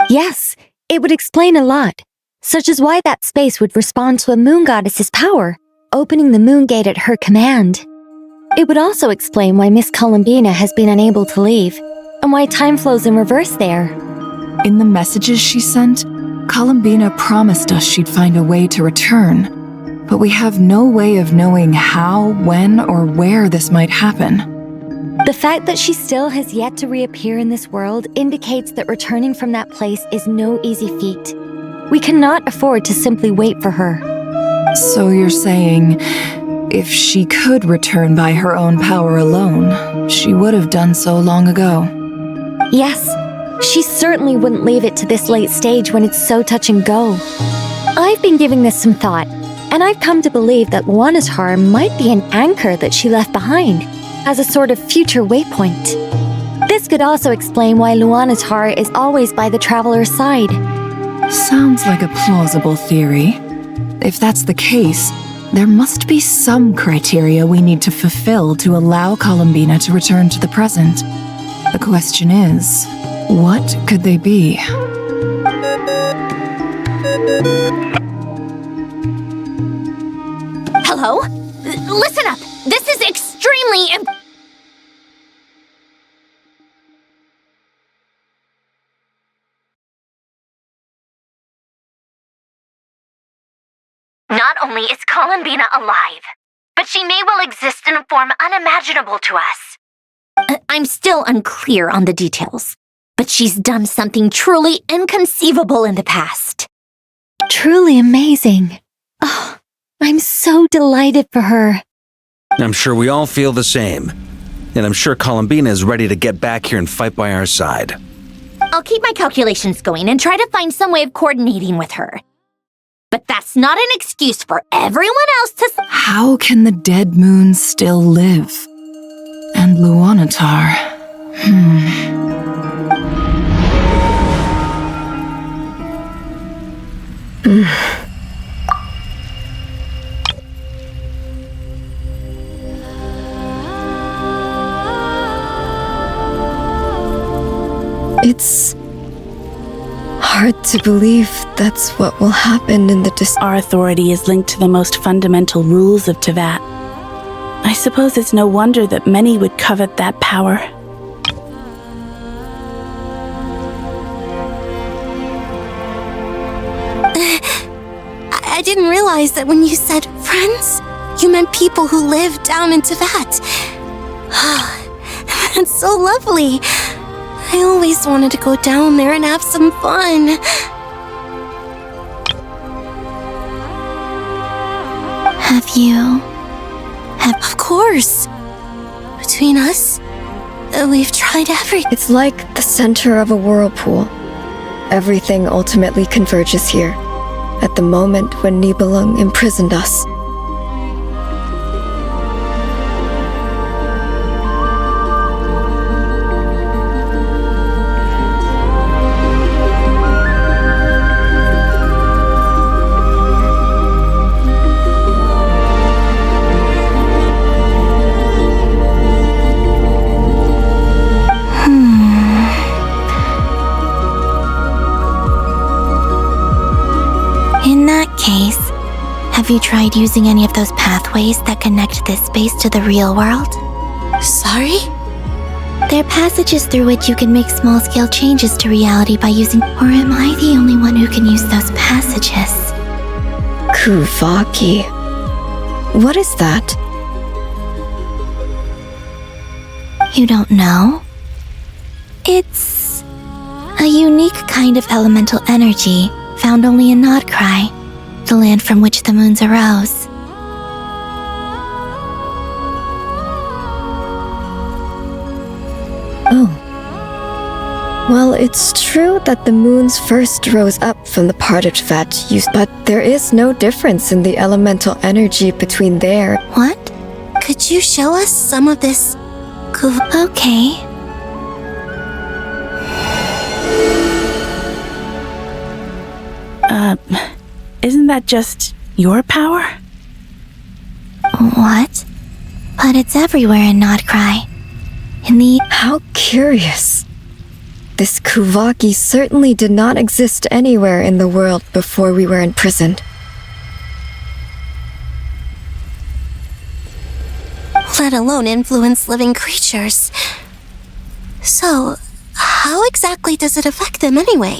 Yes, it would explain a lot, such as why that space would respond to a moon goddess's power, opening the moon gate at her command. It would also explain why Miss Columbina has been unable to leave, and why time flows in reverse there. In the messages she sent, Columbina promised us she'd find a way to return, but we have no way of knowing how, when, or where this might happen. The fact that she still has yet to reappear in this world indicates that returning from that place is no easy feat. We cannot afford to simply wait for her. So you're saying, if she could return by her own power alone, she would have done so long ago? Yes, she certainly wouldn't leave it to this late stage when it's so touch and go. I've been giving this some thought, and I've come to believe that Luana's harm might be an anchor that she left behind, as a sort of future waypoint. This could also explain why Luana's heart is always by the traveler's side. Sounds like a plausible theory. If that's the case, there must be some criteria we need to fulfill to allow Columbina to return to the present. The question is, what could they be? Hello? Listen up! This is extremely Not only is Columbina alive, but she may well exist in a form unimaginable to us. I'm still unclear on the details, but she's done something truly inconceivable in the past. Truly amazing. Oh, I'm so delighted for her. I'm sure we all feel the same. And I'm sure Columbina is ready to get back here and fight by our side. I'll keep my calculations going and try to find some way of coordinating with her. But that's not an excuse for everyone else to... How can the dead moon still live? And Luanatar... It's hard to believe that's what will happen in the Our authority is linked to the most fundamental rules of Tevat. I suppose it's no wonder that many would covet that power. I didn't realize that when you said friends, you meant people who live down in Tevat. That's so lovely. I always wanted to go down there and have some fun. Have you? Of course. Between us, we've tried everything. It's like the center of a whirlpool. Everything ultimately converges here, at the moment when Nibelung imprisoned us. In that case, have you tried using any of those pathways that connect this space to the real world? Sorry? They're passages through which you can make small-scale changes to reality by using... Or am I the only one who can use those passages? Kuvaki. What is that? You don't know? It's a unique kind of elemental energy found only in Nodcry, the land from which the moons arose. Oh. Well, it's true that the moons first rose up from the parted fat used, but there is no difference in the elemental energy between there. What? Could you show us some of this? Okay. Isn't that just your power? What? But it's everywhere in Nodcry. How curious. This Kuvaki certainly did not exist anywhere in the world before we were imprisoned. Let alone influence living creatures. So, how exactly does it affect them anyway?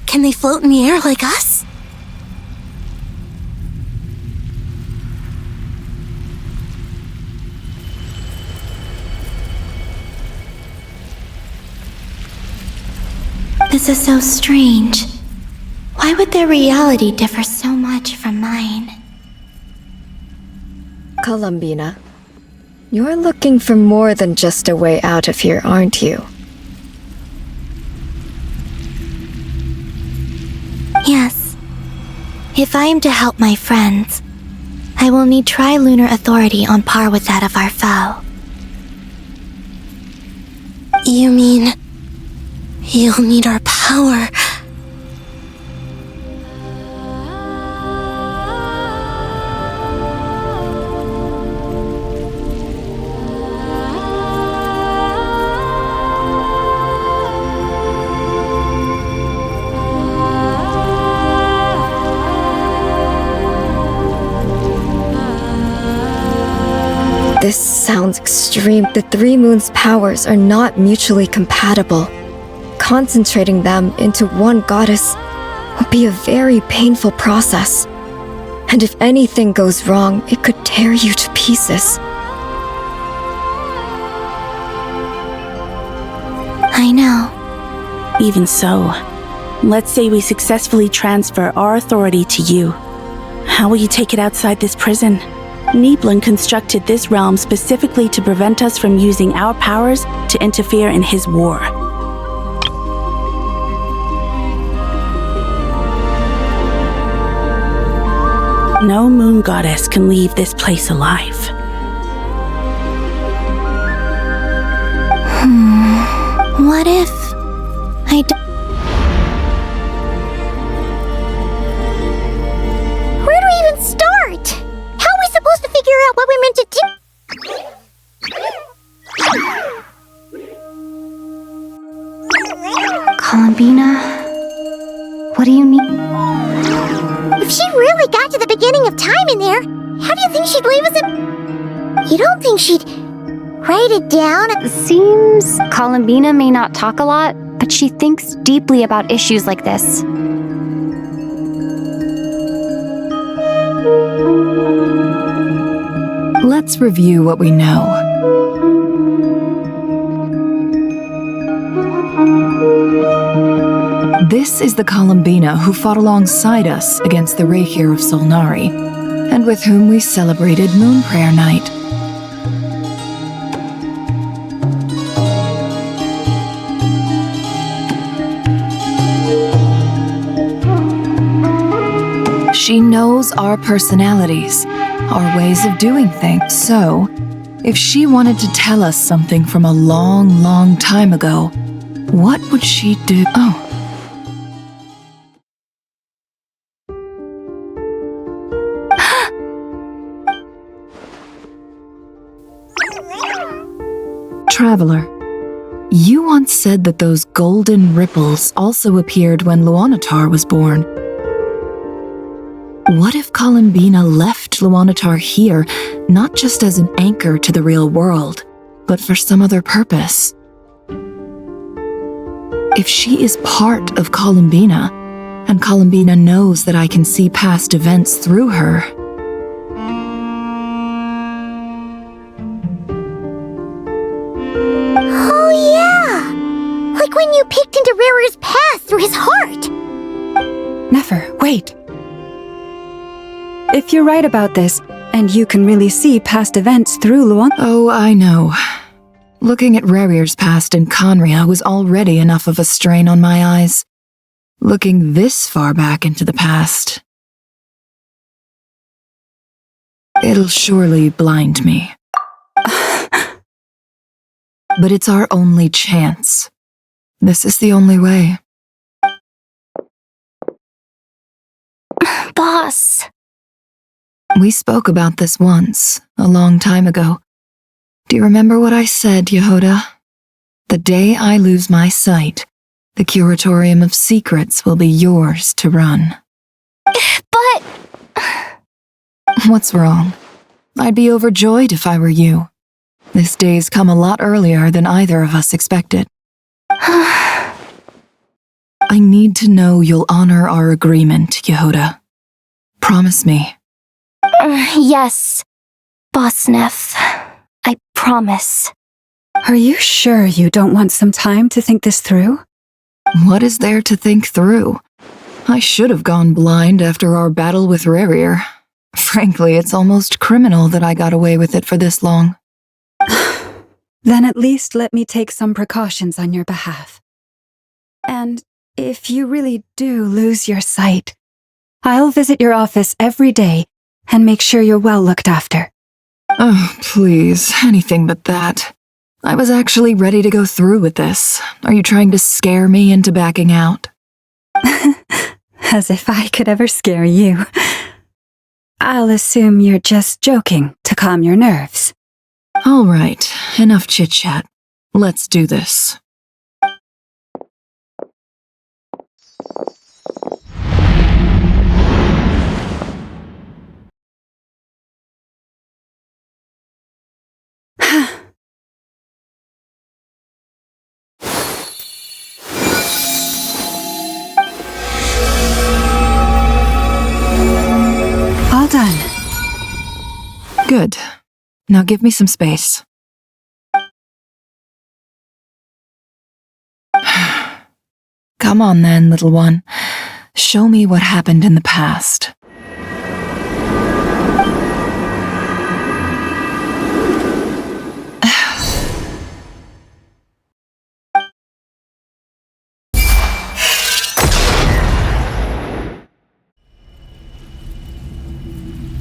Can they float in the air like us? This is so strange. Why would their reality differ so much from mine? Columbina, you're looking for more than just a way out of here, aren't you? Yes. If I am to help my friends, I will need tri-lunar authority on par with that of our foe. You mean... you'll need our power? This sounds extreme. The Three Moons' powers are not mutually compatible. Concentrating them into one goddess would be a very painful process. And if anything goes wrong, it could tear you to pieces. I know. Even so, let's say we successfully transfer our authority to you. How will you take it outside this prison? Niblin constructed this realm specifically to prevent us from using our powers to interfere in his war. No moon goddess can leave this place alive. What if I don't... Where do we even start? How are we supposed to figure out what we're meant to do? Columbina, what do you need? If she really got to the beginning of time in there, how do you think she'd leave us in... You don't think she'd write it down? Seems Columbina may not talk a lot, but she thinks deeply about issues like this. Let's review what we know. This is the Columbina who fought alongside us against the Reikir of Solnari, and with whom we celebrated Moon Prayer Night. She knows our personalities, our ways of doing things. So, if she wanted to tell us something from a long, long time ago, what would she do? Oh. Traveler, you once said that those golden ripples also appeared when Luanatar was born. What if Columbina left Luanatar here, not just as an anchor to the real world, but for some other purpose? If she is part of Columbina, and Columbina knows that I can see past events through her, Oh yeah! Like when you peeked into Rarer's past through his heart! Nefer, wait. If you're right about this, and you can really see past events through Luan... Oh, I know. Looking at Rerir's past in Conria was already enough of a strain on my eyes. Looking this far back into the past, it'll surely blind me. But it's our only chance. This is the only way. Boss. We spoke about this once, a long time ago. Do you remember what I said, Yehoda? The day I lose my sight, the Curatorium of Secrets will be yours to run. But... What's wrong? I'd be overjoyed if I were you. This day's come a lot earlier than either of us expected. I need to know you'll honor our agreement, Yehoda. Promise me. Yes, Boss Neff. I promise. Are you sure you don't want some time to think this through? What is there to think through? I should have gone blind after our battle with Rerir. Frankly, it's almost criminal that I got away with it for this long. Then at least let me take some precautions on your behalf. And if you really do lose your sight, I'll visit your office every day and make sure you're well looked after. Oh, please, anything but that. I was actually ready to go through with this. Are you trying to scare me into backing out? As if I could ever scare you. I'll assume you're just joking to calm your nerves. All right, enough chit-chat. Let's do this. All done. Good. Now give me some space. Come on then, little one. Show me what happened in the past.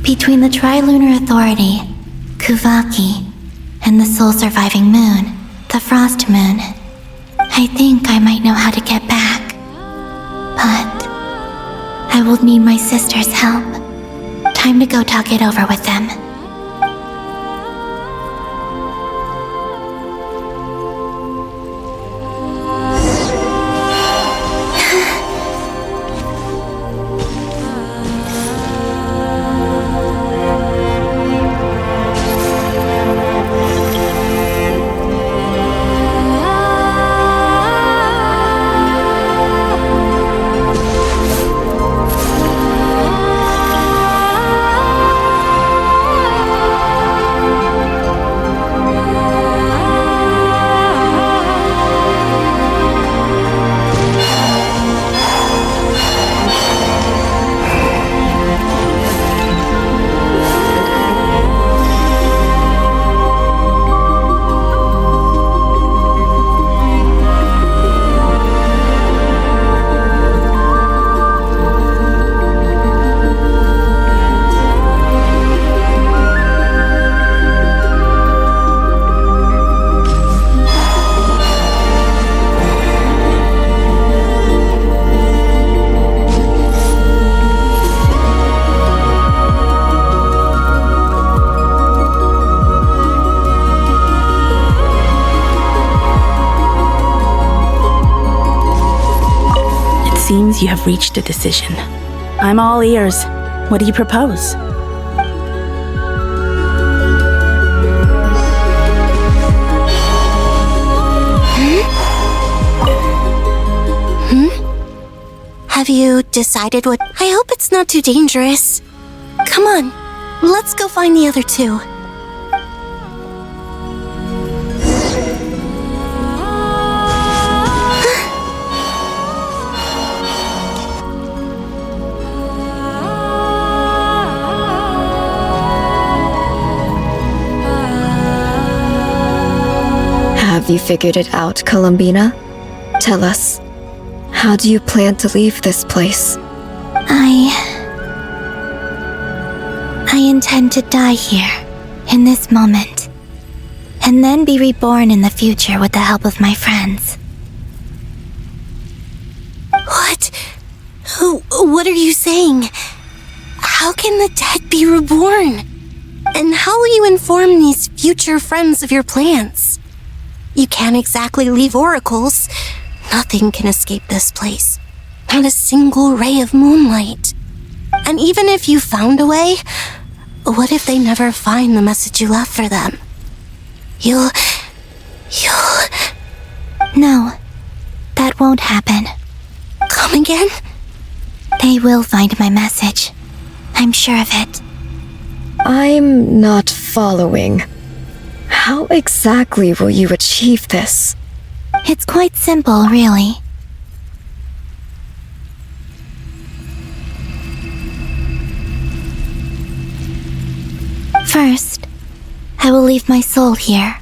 Between the Trilunar Authority, Kuvaki, and the sole-surviving moon, the Frost Moon, I think I might know how to get back. But I will need my sister's help. Time to go talk it over with them. Seems you have reached a decision. I'm all ears. What do you propose? Have you decided what? I hope it's not too dangerous. Come on, let's go find the other two. Have you figured it out, Columbina? Tell us, how do you plan to leave this place? I intend to die here, in this moment, and then be reborn in the future with the help of my friends. What? What are you saying? How can the dead be reborn? And how will you inform these future friends of your plans? You can't exactly leave oracles. Nothing can escape this place. Not a single ray of moonlight. And even if you found a way, what if they never find the message you left for them? You'll... No, that won't happen. Come again? They will find my message. I'm sure of it. I'm not following. How exactly will you achieve this? It's quite simple, really. First, I will leave my soul here.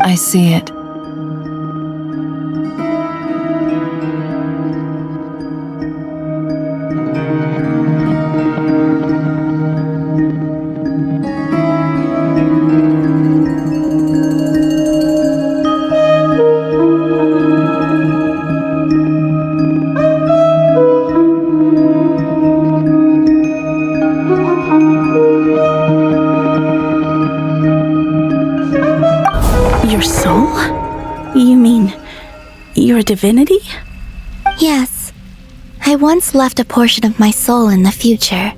I see it. Your soul? You mean your divinity? Yes. I once left a portion of my soul in the future.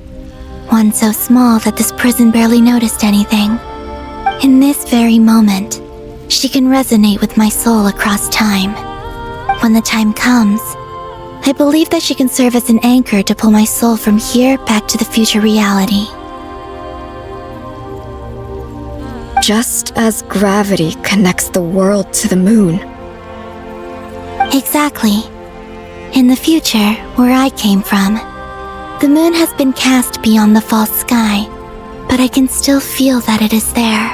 One so small that this prison barely noticed anything. In this very moment, she can resonate with my soul across time. When the time comes, I believe that she can serve as an anchor to pull my soul from here back to the future reality. Just as gravity connects the world to the moon. Exactly. In the future, where I came from, the moon has been cast beyond the false sky, but I can still feel that it is there.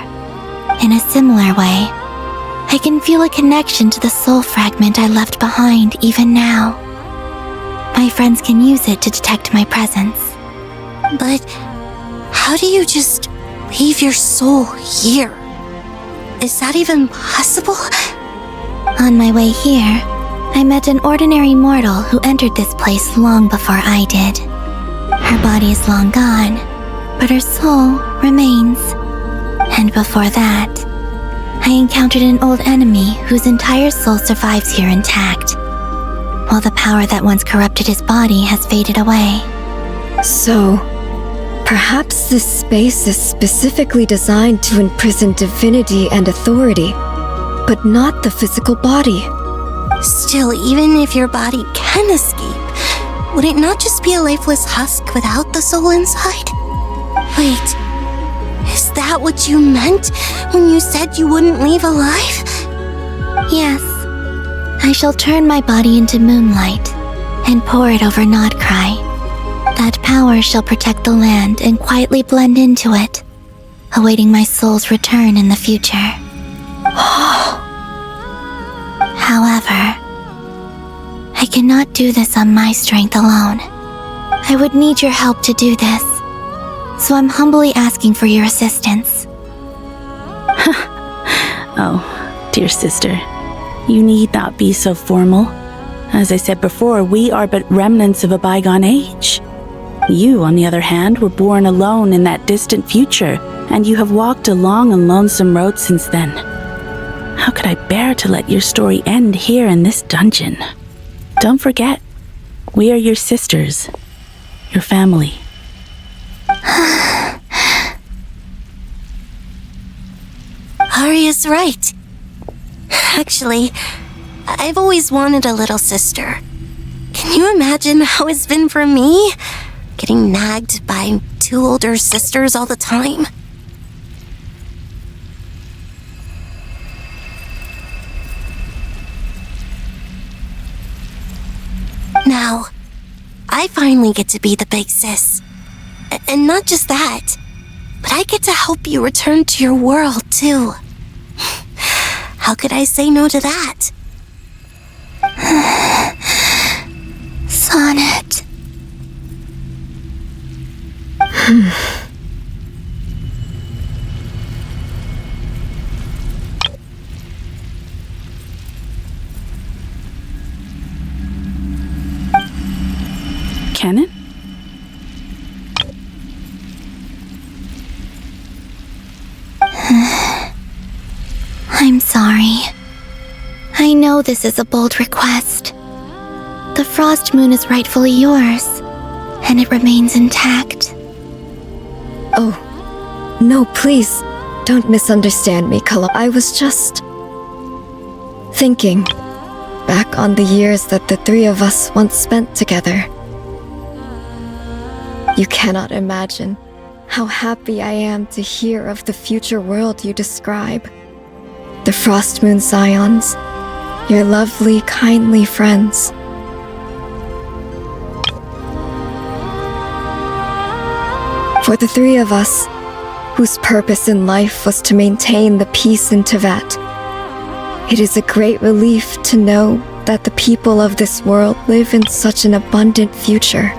In a similar way, I can feel a connection to the soul fragment I left behind even now. My friends can use it to detect my presence. But how do you just leave your soul here? Is that even possible? On my way here, I met an ordinary mortal who entered this place long before I did. Her body is long gone, but her soul remains. And before that, I encountered an old enemy whose entire soul survives here intact, while the power that once corrupted his body has faded away. So, perhaps this space is specifically designed to imprison divinity and authority, but not the physical body. Still, even if your body can escape, would it not just be a lifeless husk without the soul inside? Wait, is that what you meant when you said you wouldn't leave alive? Yes. I shall turn my body into moonlight and pour it over Nodcry. That power shall protect the land and quietly blend into it, awaiting my soul's return in the future. However, I cannot do this on my strength alone. I would need your help to do this, so I'm humbly asking for your assistance. Oh, dear sister, you need not be so formal. As I said before, we are but remnants of a bygone age. You, on the other hand, were born alone in that distant future, and you have walked a long and lonesome road since then. How could I bear to let your story end here in this dungeon? Don't forget, we are your sisters, your family. Arya's right. Actually, I've always wanted a little sister. Can you imagine how it's been for me? Getting nagged by 2 older sisters all the time? Now, I finally get to be the big sis. And not just that, but I get to help you return to your world, too. How could I say no to that? Sonnet. Canon? I'm sorry. I know this is a bold request. The Frost Moon is rightfully yours, and it remains intact. Oh, no, please, don't misunderstand me, Colum. I was just thinking back on the years that the 3 of us once spent together. You cannot imagine how happy I am to hear of the future world you describe. The Frost Moon Scions, your lovely, kindly friends. For the 3 of us, whose purpose in life was to maintain the peace in Teyvat, it is a great relief to know that the people of this world live in such an abundant future.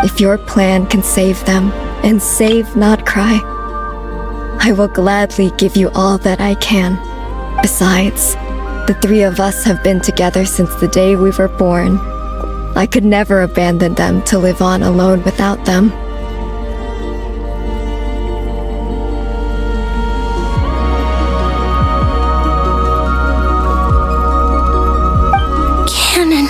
If your plan can save them, and save, not cry, I will gladly give you all that I can. Besides, the 3 of us have been together since the day we were born. I could never abandon them to live on alone without them. Canon.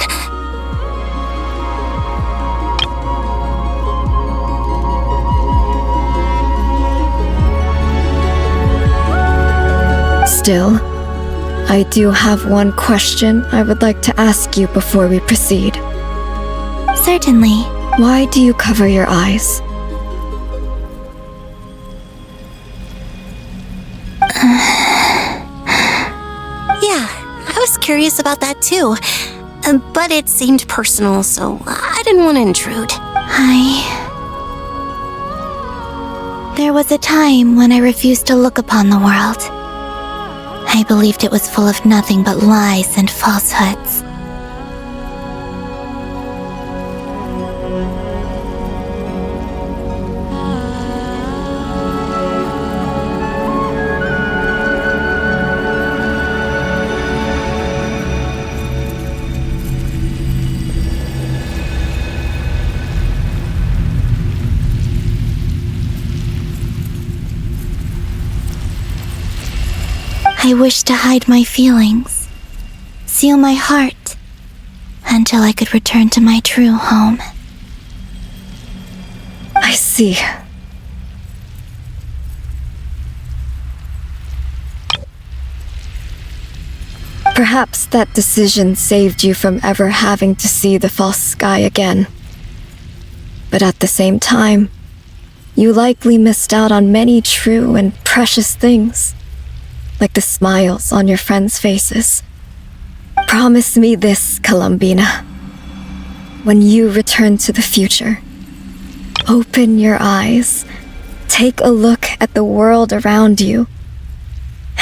Still, I do have one question I would like to ask you before we proceed. Certainly. Why do you cover your eyes? Yeah, I was curious about that too. But it seemed personal, so I didn't want to intrude. There was a time when I refused to look upon the world. I believed it was full of nothing but lies and falsehoods. I wished to hide my feelings, seal my heart, until I could return to my true home. I see. Perhaps that decision saved you from ever having to see the false sky again. But at the same time, you likely missed out on many true and precious things, like the smiles on your friends' faces. Promise me this, Columbina. When you return to the future, open your eyes, take a look at the world around you,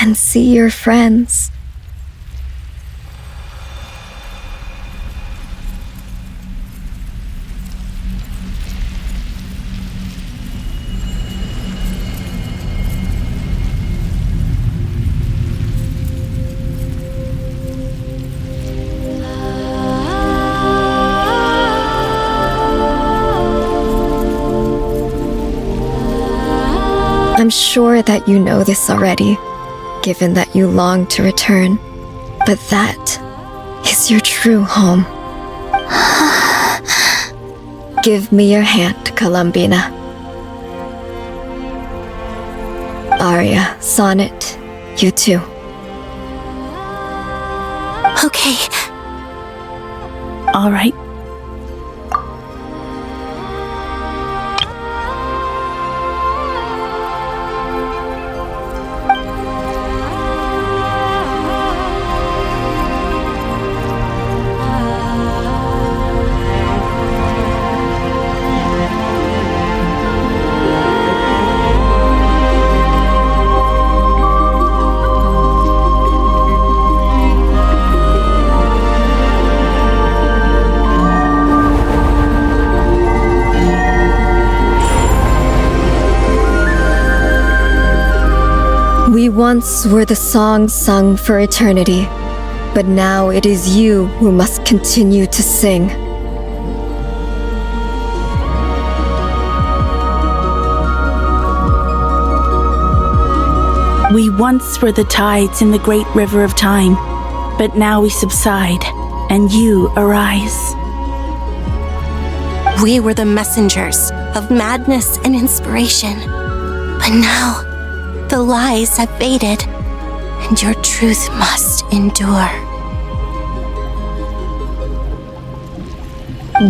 and see your friends. I'm sure that you know this already, given that you long to return, but that is your true home. Give me your hand, Columbina. Aria, Sonnet, you too. Okay. All right. We once were the song sung for eternity, but now it is you who must continue to sing. We once were the tides in the great river of time, but now we subside, and you arise. We were the messengers of madness and inspiration. But now, the lies have faded, and your truth must endure.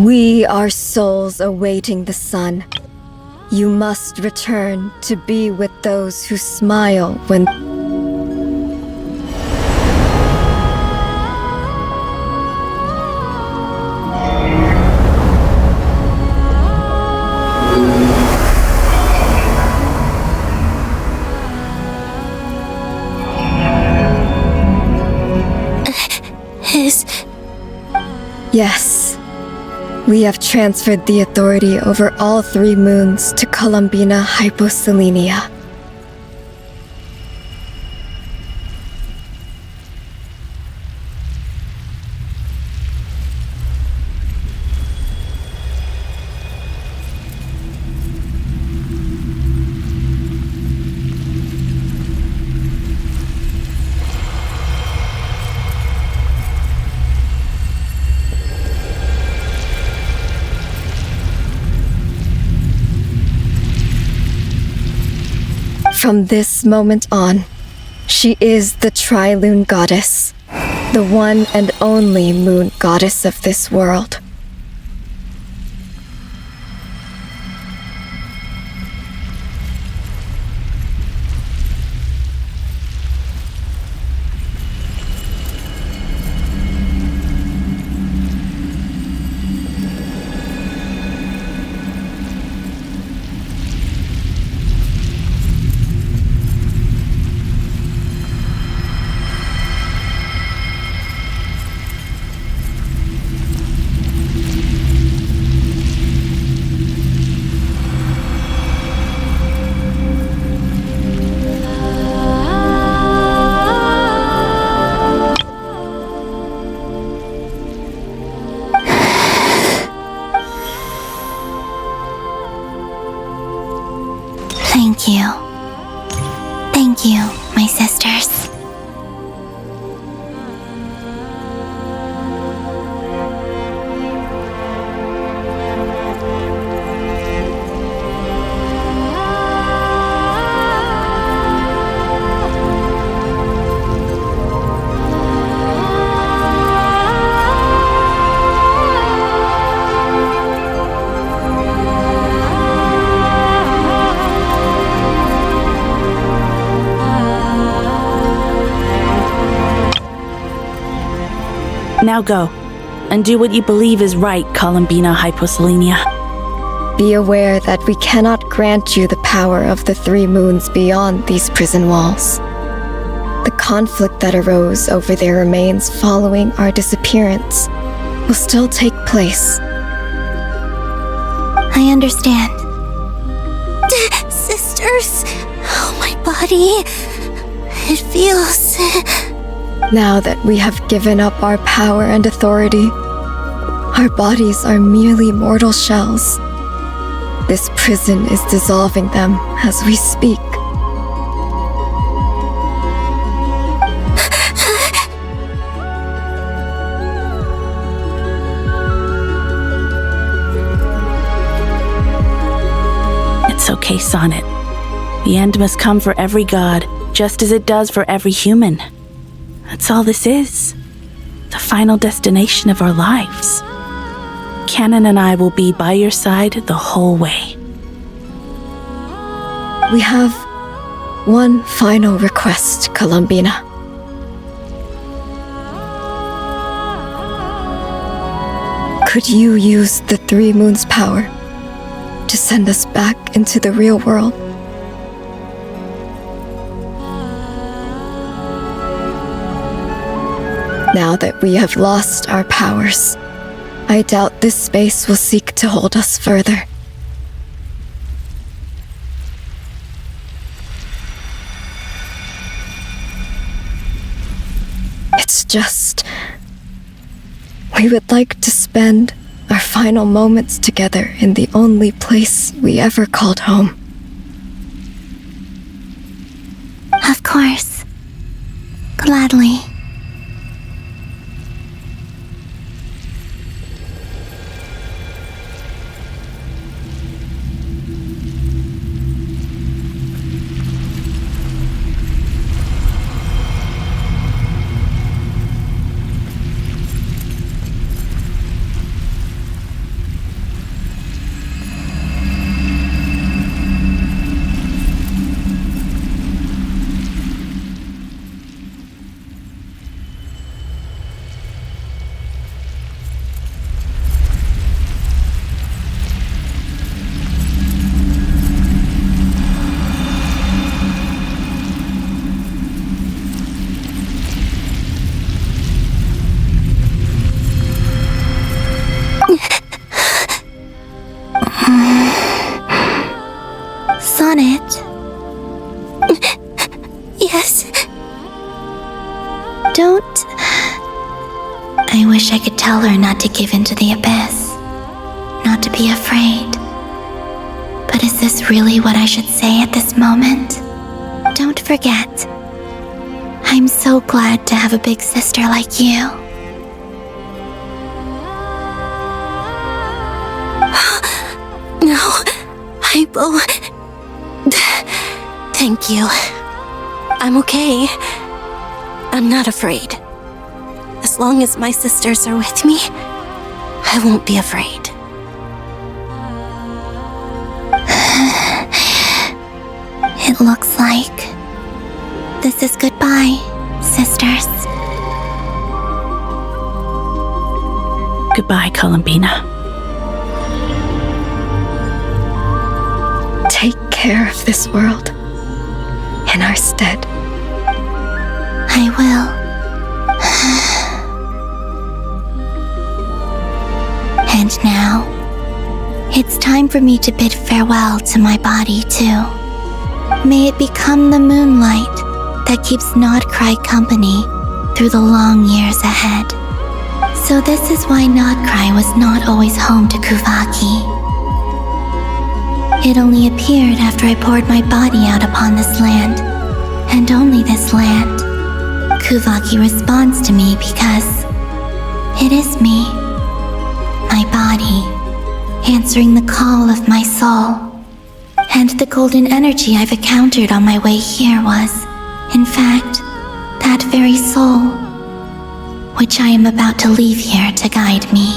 We are souls awaiting the sun. You must return to be with those who smile when... Yes. We have transferred the authority over all 3 moons to Columbina Hyposelenia. From this moment on, she is the Tri-Lune Goddess, the one and only moon goddess of this world. Thank you. Thank you, my sisters. Now go, and do what you believe is right, Columbina Hyposelenia. Be aware that we cannot grant you the power of the 3 moons beyond these prison walls. The conflict that arose over their remains following our disappearance will still take place. I understand. Sisters, oh, my body, it feels... Now that we have given up our power and authority, our bodies are merely mortal shells. This prison is dissolving them as we speak. Okay, Sonnet. The end must come for every god, just as it does for every human. That's all this is. The final destination of our lives. Canon and I will be by your side the whole way. We have one final request, Columbina. Could you use the Three Moons' power to send us back into the real world? Now that we have lost our powers, I doubt this space will seek to hold us further. It's just... we would like to spend our final moments together in the only place we ever called home. Of course. Gladly. Sonnet? Yes? Don't... I wish I could tell her not to give in to the abyss. Not to be afraid. But is this really what I should say at this moment? Don't forget. I'm so glad to have a big sister like you. No, I will... Thank you. I'm okay. I'm not afraid. As long as my sisters are with me, I won't be afraid. It looks like this is goodbye, sisters. Goodbye, Columbina. Take care of this world in our stead. I will. And now, it's time for me to bid farewell to my body too. May it become the moonlight that keeps Nodcry company through the long years ahead. So this is why Nodcry was not always home to Kuvaki. It only appeared after I poured my body out upon this land, and only this land. Kuvaki responds to me because it is me, my body, answering the call of my soul. And the golden energy I've encountered on my way here was, in fact, that very soul, which I am about to leave here to guide me.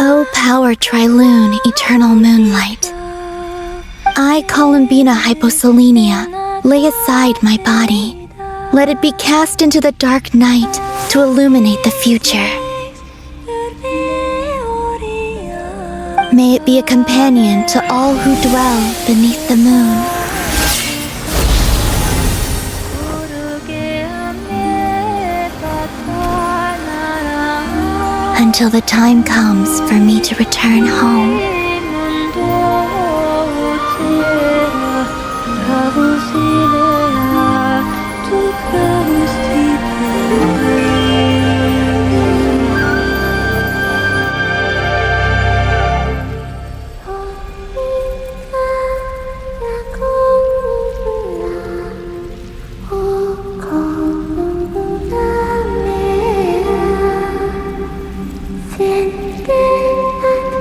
O power Trilune, eternal moonlight. I, Columbina Hyposelenia, lay aside my body. Let it be cast into the dark night to illuminate the future. May it be a companion to all who dwell beneath the moon. Until the time comes for me to return home. Send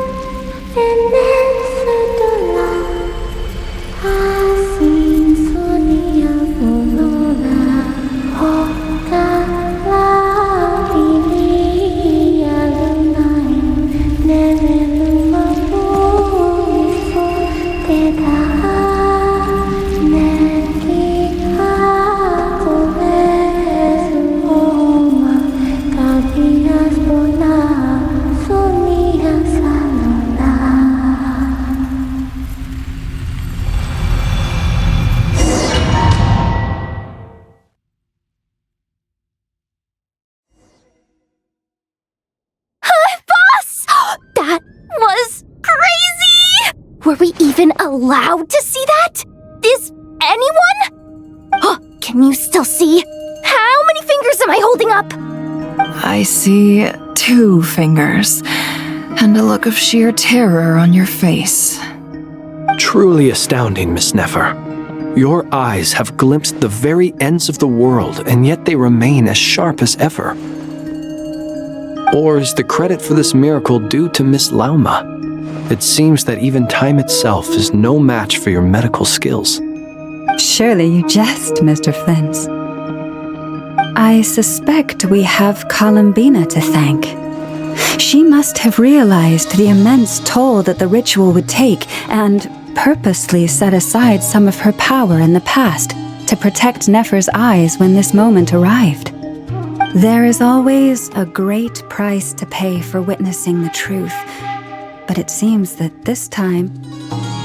allowed to see that? Is anyone? Oh, can you still see? How many fingers am I holding up? I see 2 fingers, and a look of sheer terror on your face. Truly astounding, Miss Nefer. Your eyes have glimpsed the very ends of the world, and yet they remain as sharp as ever. Or is the credit for this miracle due to Miss Lauma? It seems that even time itself is no match for your medical skills. Surely you jest, Mr. Flint. I suspect we have Columbina to thank. She must have realized the immense toll that the ritual would take and purposely set aside some of her power in the past to protect Nefer's eyes when this moment arrived. There is always a great price to pay for witnessing the truth, but it seems that this time,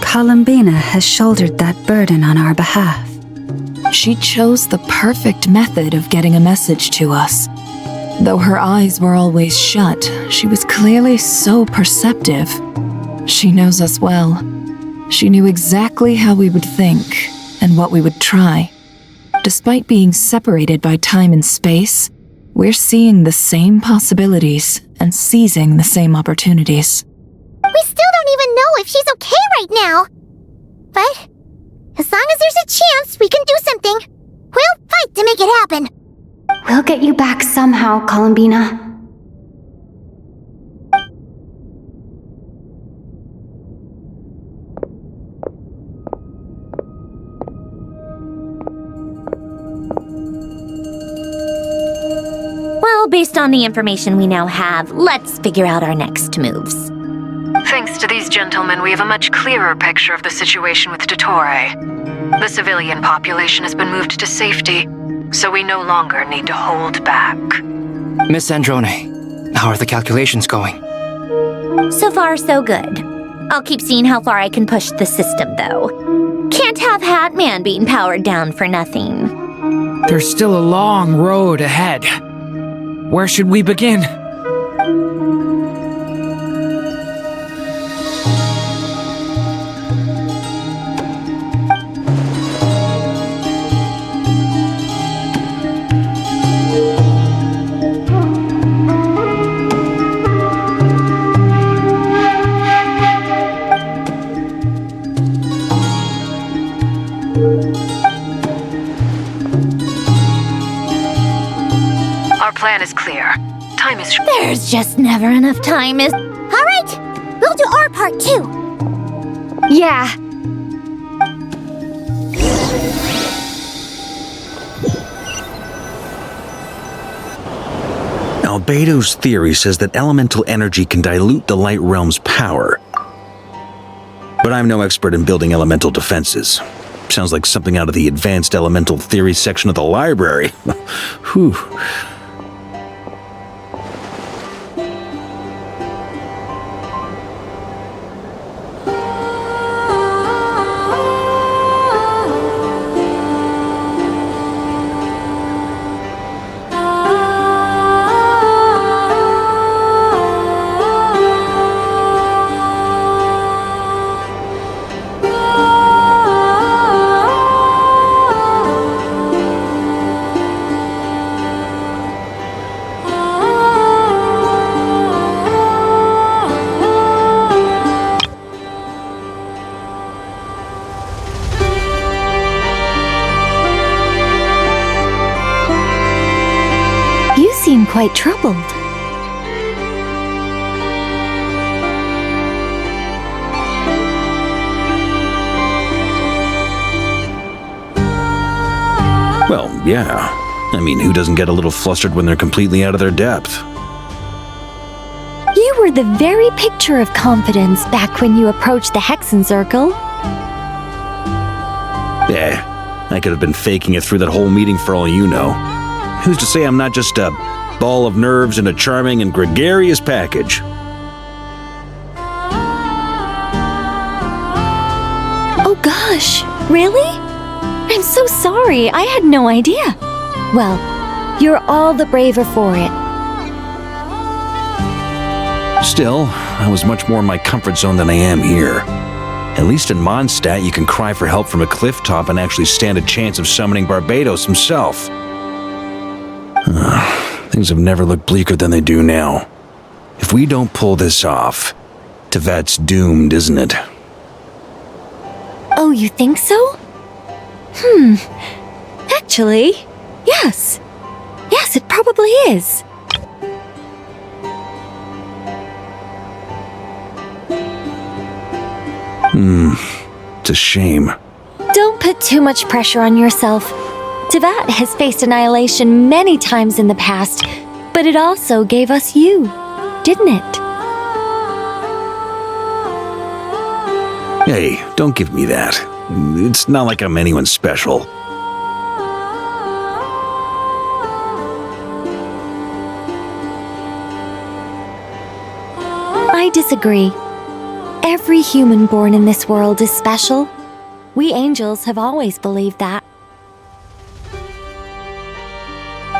Columbina has shouldered that burden on our behalf. She chose the perfect method of getting a message to us. Though her eyes were always shut, she was clearly so perceptive. She knows us well. She knew exactly how we would think and what we would try. Despite being separated by time and space, we're seeing the same possibilities and seizing the same opportunities. We still don't even know if she's okay right now. But as long as there's a chance we can do something, we'll fight to make it happen. We'll get you back somehow, Columbina. Well, based on the information we now have, let's figure out our next moves. Thanks to these gentlemen, we have a much clearer picture of the situation with Dottore. The civilian population has been moved to safety, so we no longer need to hold back. Miss Androne, how are the calculations going? So far, so good. I'll keep seeing how far I can push the system, though. Can't have Hatman being powered down for nothing. There's still a long road ahead. Where should we begin? Our plan is clear. Time is... There's just never enough time, is... All right, we'll do our part too. Yeah. Albedo's theory says that elemental energy can dilute the light realm's power. But I'm no expert in building elemental defenses. Sounds like something out of the advanced elemental theory section of the library. Whew. Quite troubled. Well, yeah. I mean, who doesn't get a little flustered when they're completely out of their depth? You were the very picture of confidence back when you approached the Hexen Circle. I could have been faking it through that whole meeting for all you know. Who's to say I'm not just a ball of nerves in a charming and gregarious package? Oh gosh, really? I'm so sorry, I had no idea. Well, you're all the braver for it. Still, I was much more in my comfort zone than I am here. At least in Mondstadt, you can cry for help from a cliff top and actually stand a chance of summoning Barbados himself. Things have never looked bleaker than they do now. If we don't pull this off, Tevat's doomed, isn't it? Oh, you think so? Actually, yes. Yes, it probably is. It's a shame. Don't put too much pressure on yourself. Tevat has faced annihilation many times in the past, but it also gave us you, didn't it? Hey, don't give me that. It's not like I'm anyone special. I disagree. Every human born in this world is special. We angels have always believed that.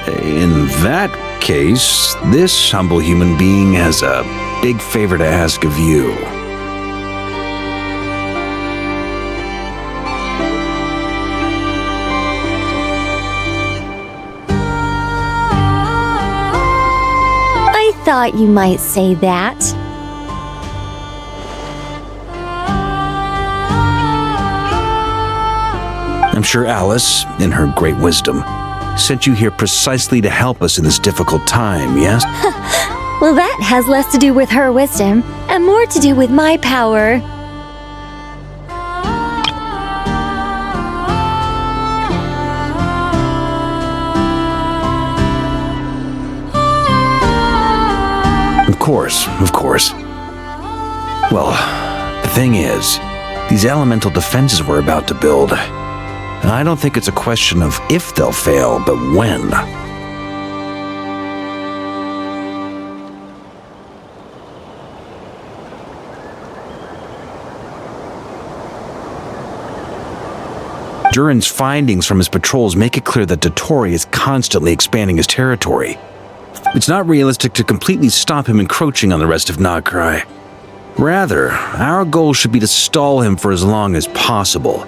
In that case, this humble human being has a big favor to ask of you. I thought you might say that. I'm sure Alice, in her great wisdom, sent you here precisely to help us in this difficult time, yes? Well, that has less to do with her wisdom and more to do with my power. Of course. Well, the thing is, these elemental defenses we're about to build, I don't think it's a question of if they'll fail, but when. Durin's findings from his patrols make it clear that Dottore is constantly expanding his territory. It's not realistic to completely stop him encroaching on the rest of Nagrai. Rather, our goal should be to stall him for as long as possible.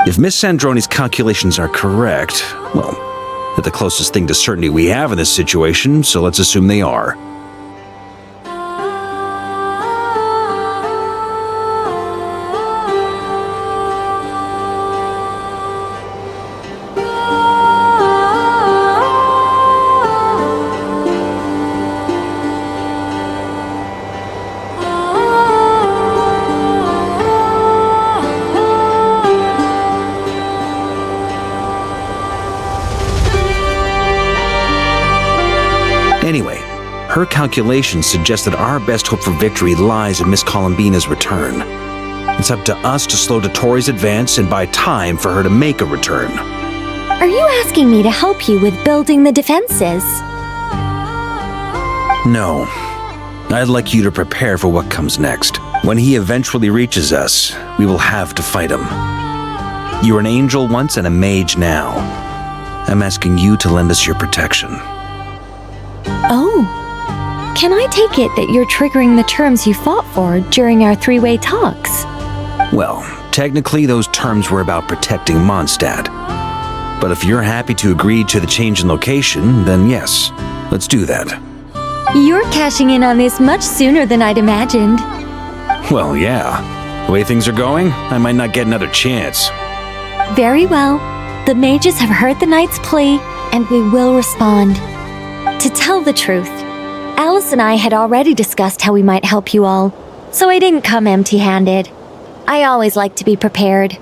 If Miss Sandroni's calculations are correct, well, they're the closest thing to certainty we have in this situation, so let's assume they are. Anyway, her calculations suggest that our best hope for victory lies in Miss Columbina's return. It's up to us to slow Dottore's advance and buy time for her to make a return. Are you asking me to help you with building the defenses? No. I'd like you to prepare for what comes next. When he eventually reaches us, we will have to fight him. You were an angel once and a mage now. I'm asking you to lend us your protection. Oh. Can I take it that you're triggering the terms you fought for during our three-way talks? Well, technically those terms were about protecting Mondstadt. But if you're happy to agree to the change in location, then yes, let's do that. You're cashing in on this much sooner than I'd imagined. Well, yeah. The way things are going, I might not get another chance. Very well. The mages have heard the knight's plea, and we will respond. To tell the truth, Alice and I had already discussed how we might help you all, so I didn't come empty-handed. I always like to be prepared.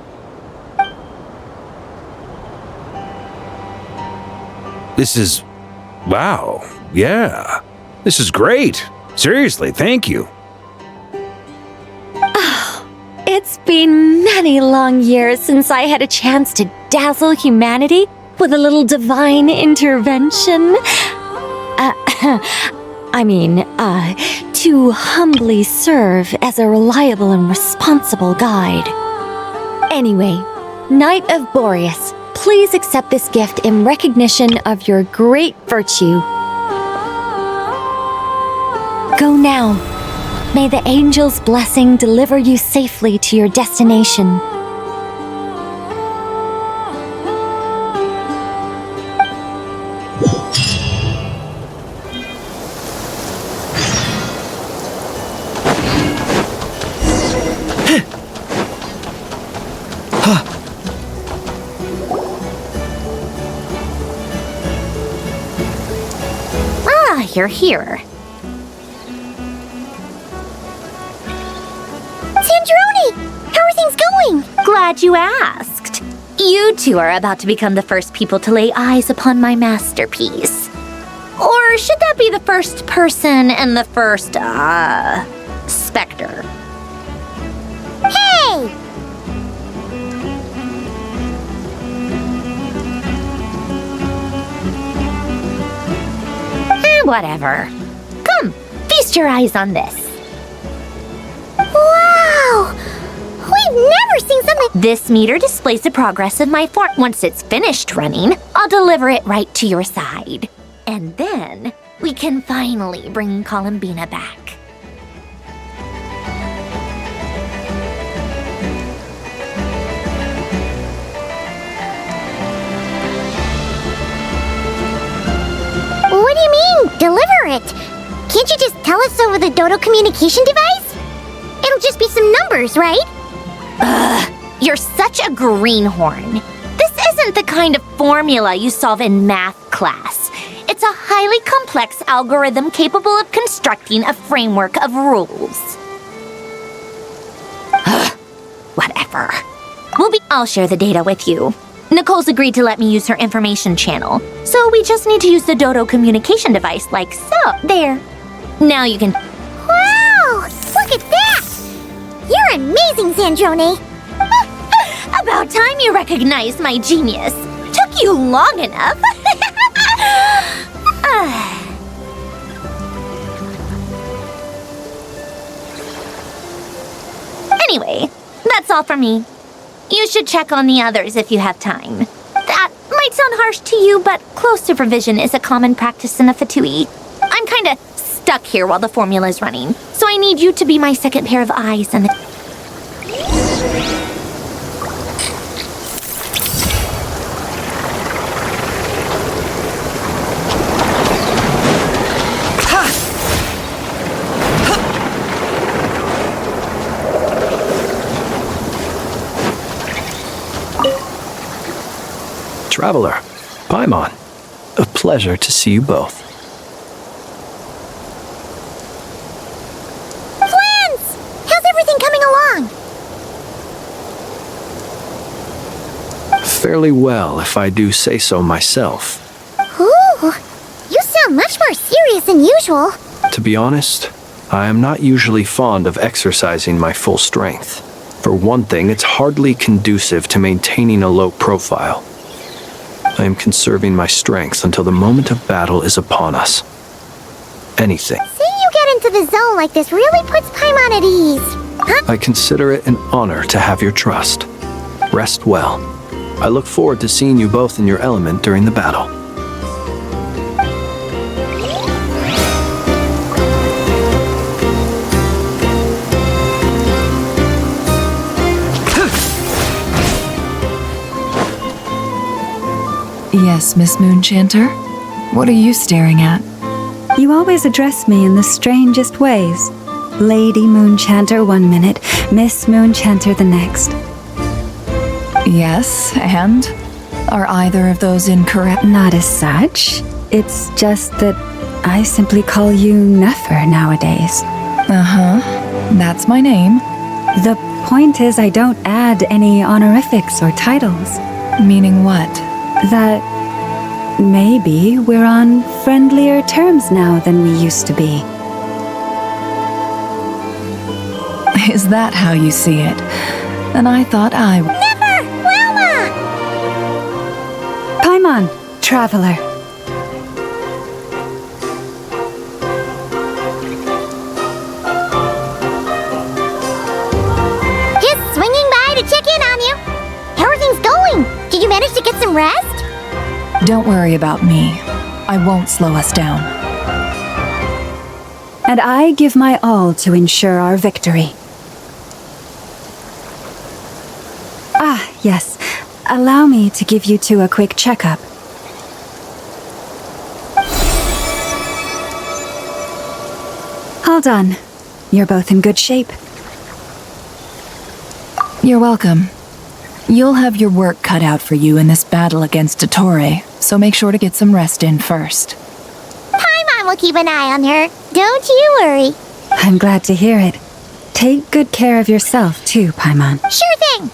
This is... wow. Yeah. This is great. Seriously, thank you. It's been many long years since I had a chance to dazzle humanity with a little divine intervention. To humbly serve as a reliable and responsible guide. Anyway, Knight of Boreas, please accept this gift in recognition of your great virtue. Go now. May the angel's blessing deliver you safely to your destination. You're here. Sandrone! How are things going? Glad you asked. You two are about to become the first people to lay eyes upon my masterpiece. Or should that be the first person and the first, specter? Hey! Whatever. Come, feast your eyes on this. Wow! We've never seen something— This meter displays the progress of my form. Once it's finished running, I'll deliver it right to your side. And then we can finally bring Columbina back. What do you mean, deliver it? Can't you just tell us over the Dodo communication device? It'll just be some numbers, right? You're such a greenhorn. This isn't the kind of formula you solve in math class. It's a highly complex algorithm capable of constructing a framework of rules. Whatever. I'll share the data with you. Nicole's agreed to let me use her information channel, so we just need to use the Dodo communication device like so. There. Now you can— Wow! Look at that! You're amazing, Sandrone! About time you recognized my genius. Took you long enough. Anyway, that's all for me. You should check on the others if you have time. That might sound harsh to you, but close supervision is a common practice in the Fatui. I'm kinda stuck here while the formula's running, so I need you to be my second pair of eyes and the— Traveler, Paimon, a pleasure to see you both. Plans! How's everything coming along? Fairly well, if I do say so myself. Ooh, you sound much more serious than usual. To be honest, I am not usually fond of exercising my full strength. For one thing, it's hardly conducive to maintaining a low profile. I am conserving my strength until the moment of battle is upon us. Anything. Seeing you get into the zone like this really puts Paimon at ease. Huh? I consider it an honor to have your trust. Rest well. I look forward to seeing you both in your element during the battle. Yes, Miss Moonchanter? What are you staring at? You always address me in the strangest ways. Lady Moonchanter 1 minute, Miss Moonchanter the next. Yes, and? Are either of those incorrect? Not as such. It's just that I simply call you Nefer nowadays. Uh-huh. That's my name. The point is I don't add any honorifics or titles. Meaning what? That maybe we're on friendlier terms now than we used to be. Is that how you see it? And I thought I— Never! Wilma! Paimon, traveler. Just swinging by to check in on you. How are things going? Did you manage to get some rest? Don't worry about me. I won't slow us down. and I give my all to ensure our victory. Ah, yes. Allow me to give you two a quick checkup. All done. You're both in good shape. You're welcome. You'll have your work cut out for you in this battle against Dottore, so make sure to get some rest in first. Paimon will keep an eye on her. Don't you worry. I'm glad to hear it. Take good care of yourself, too, Paimon. Sure thing.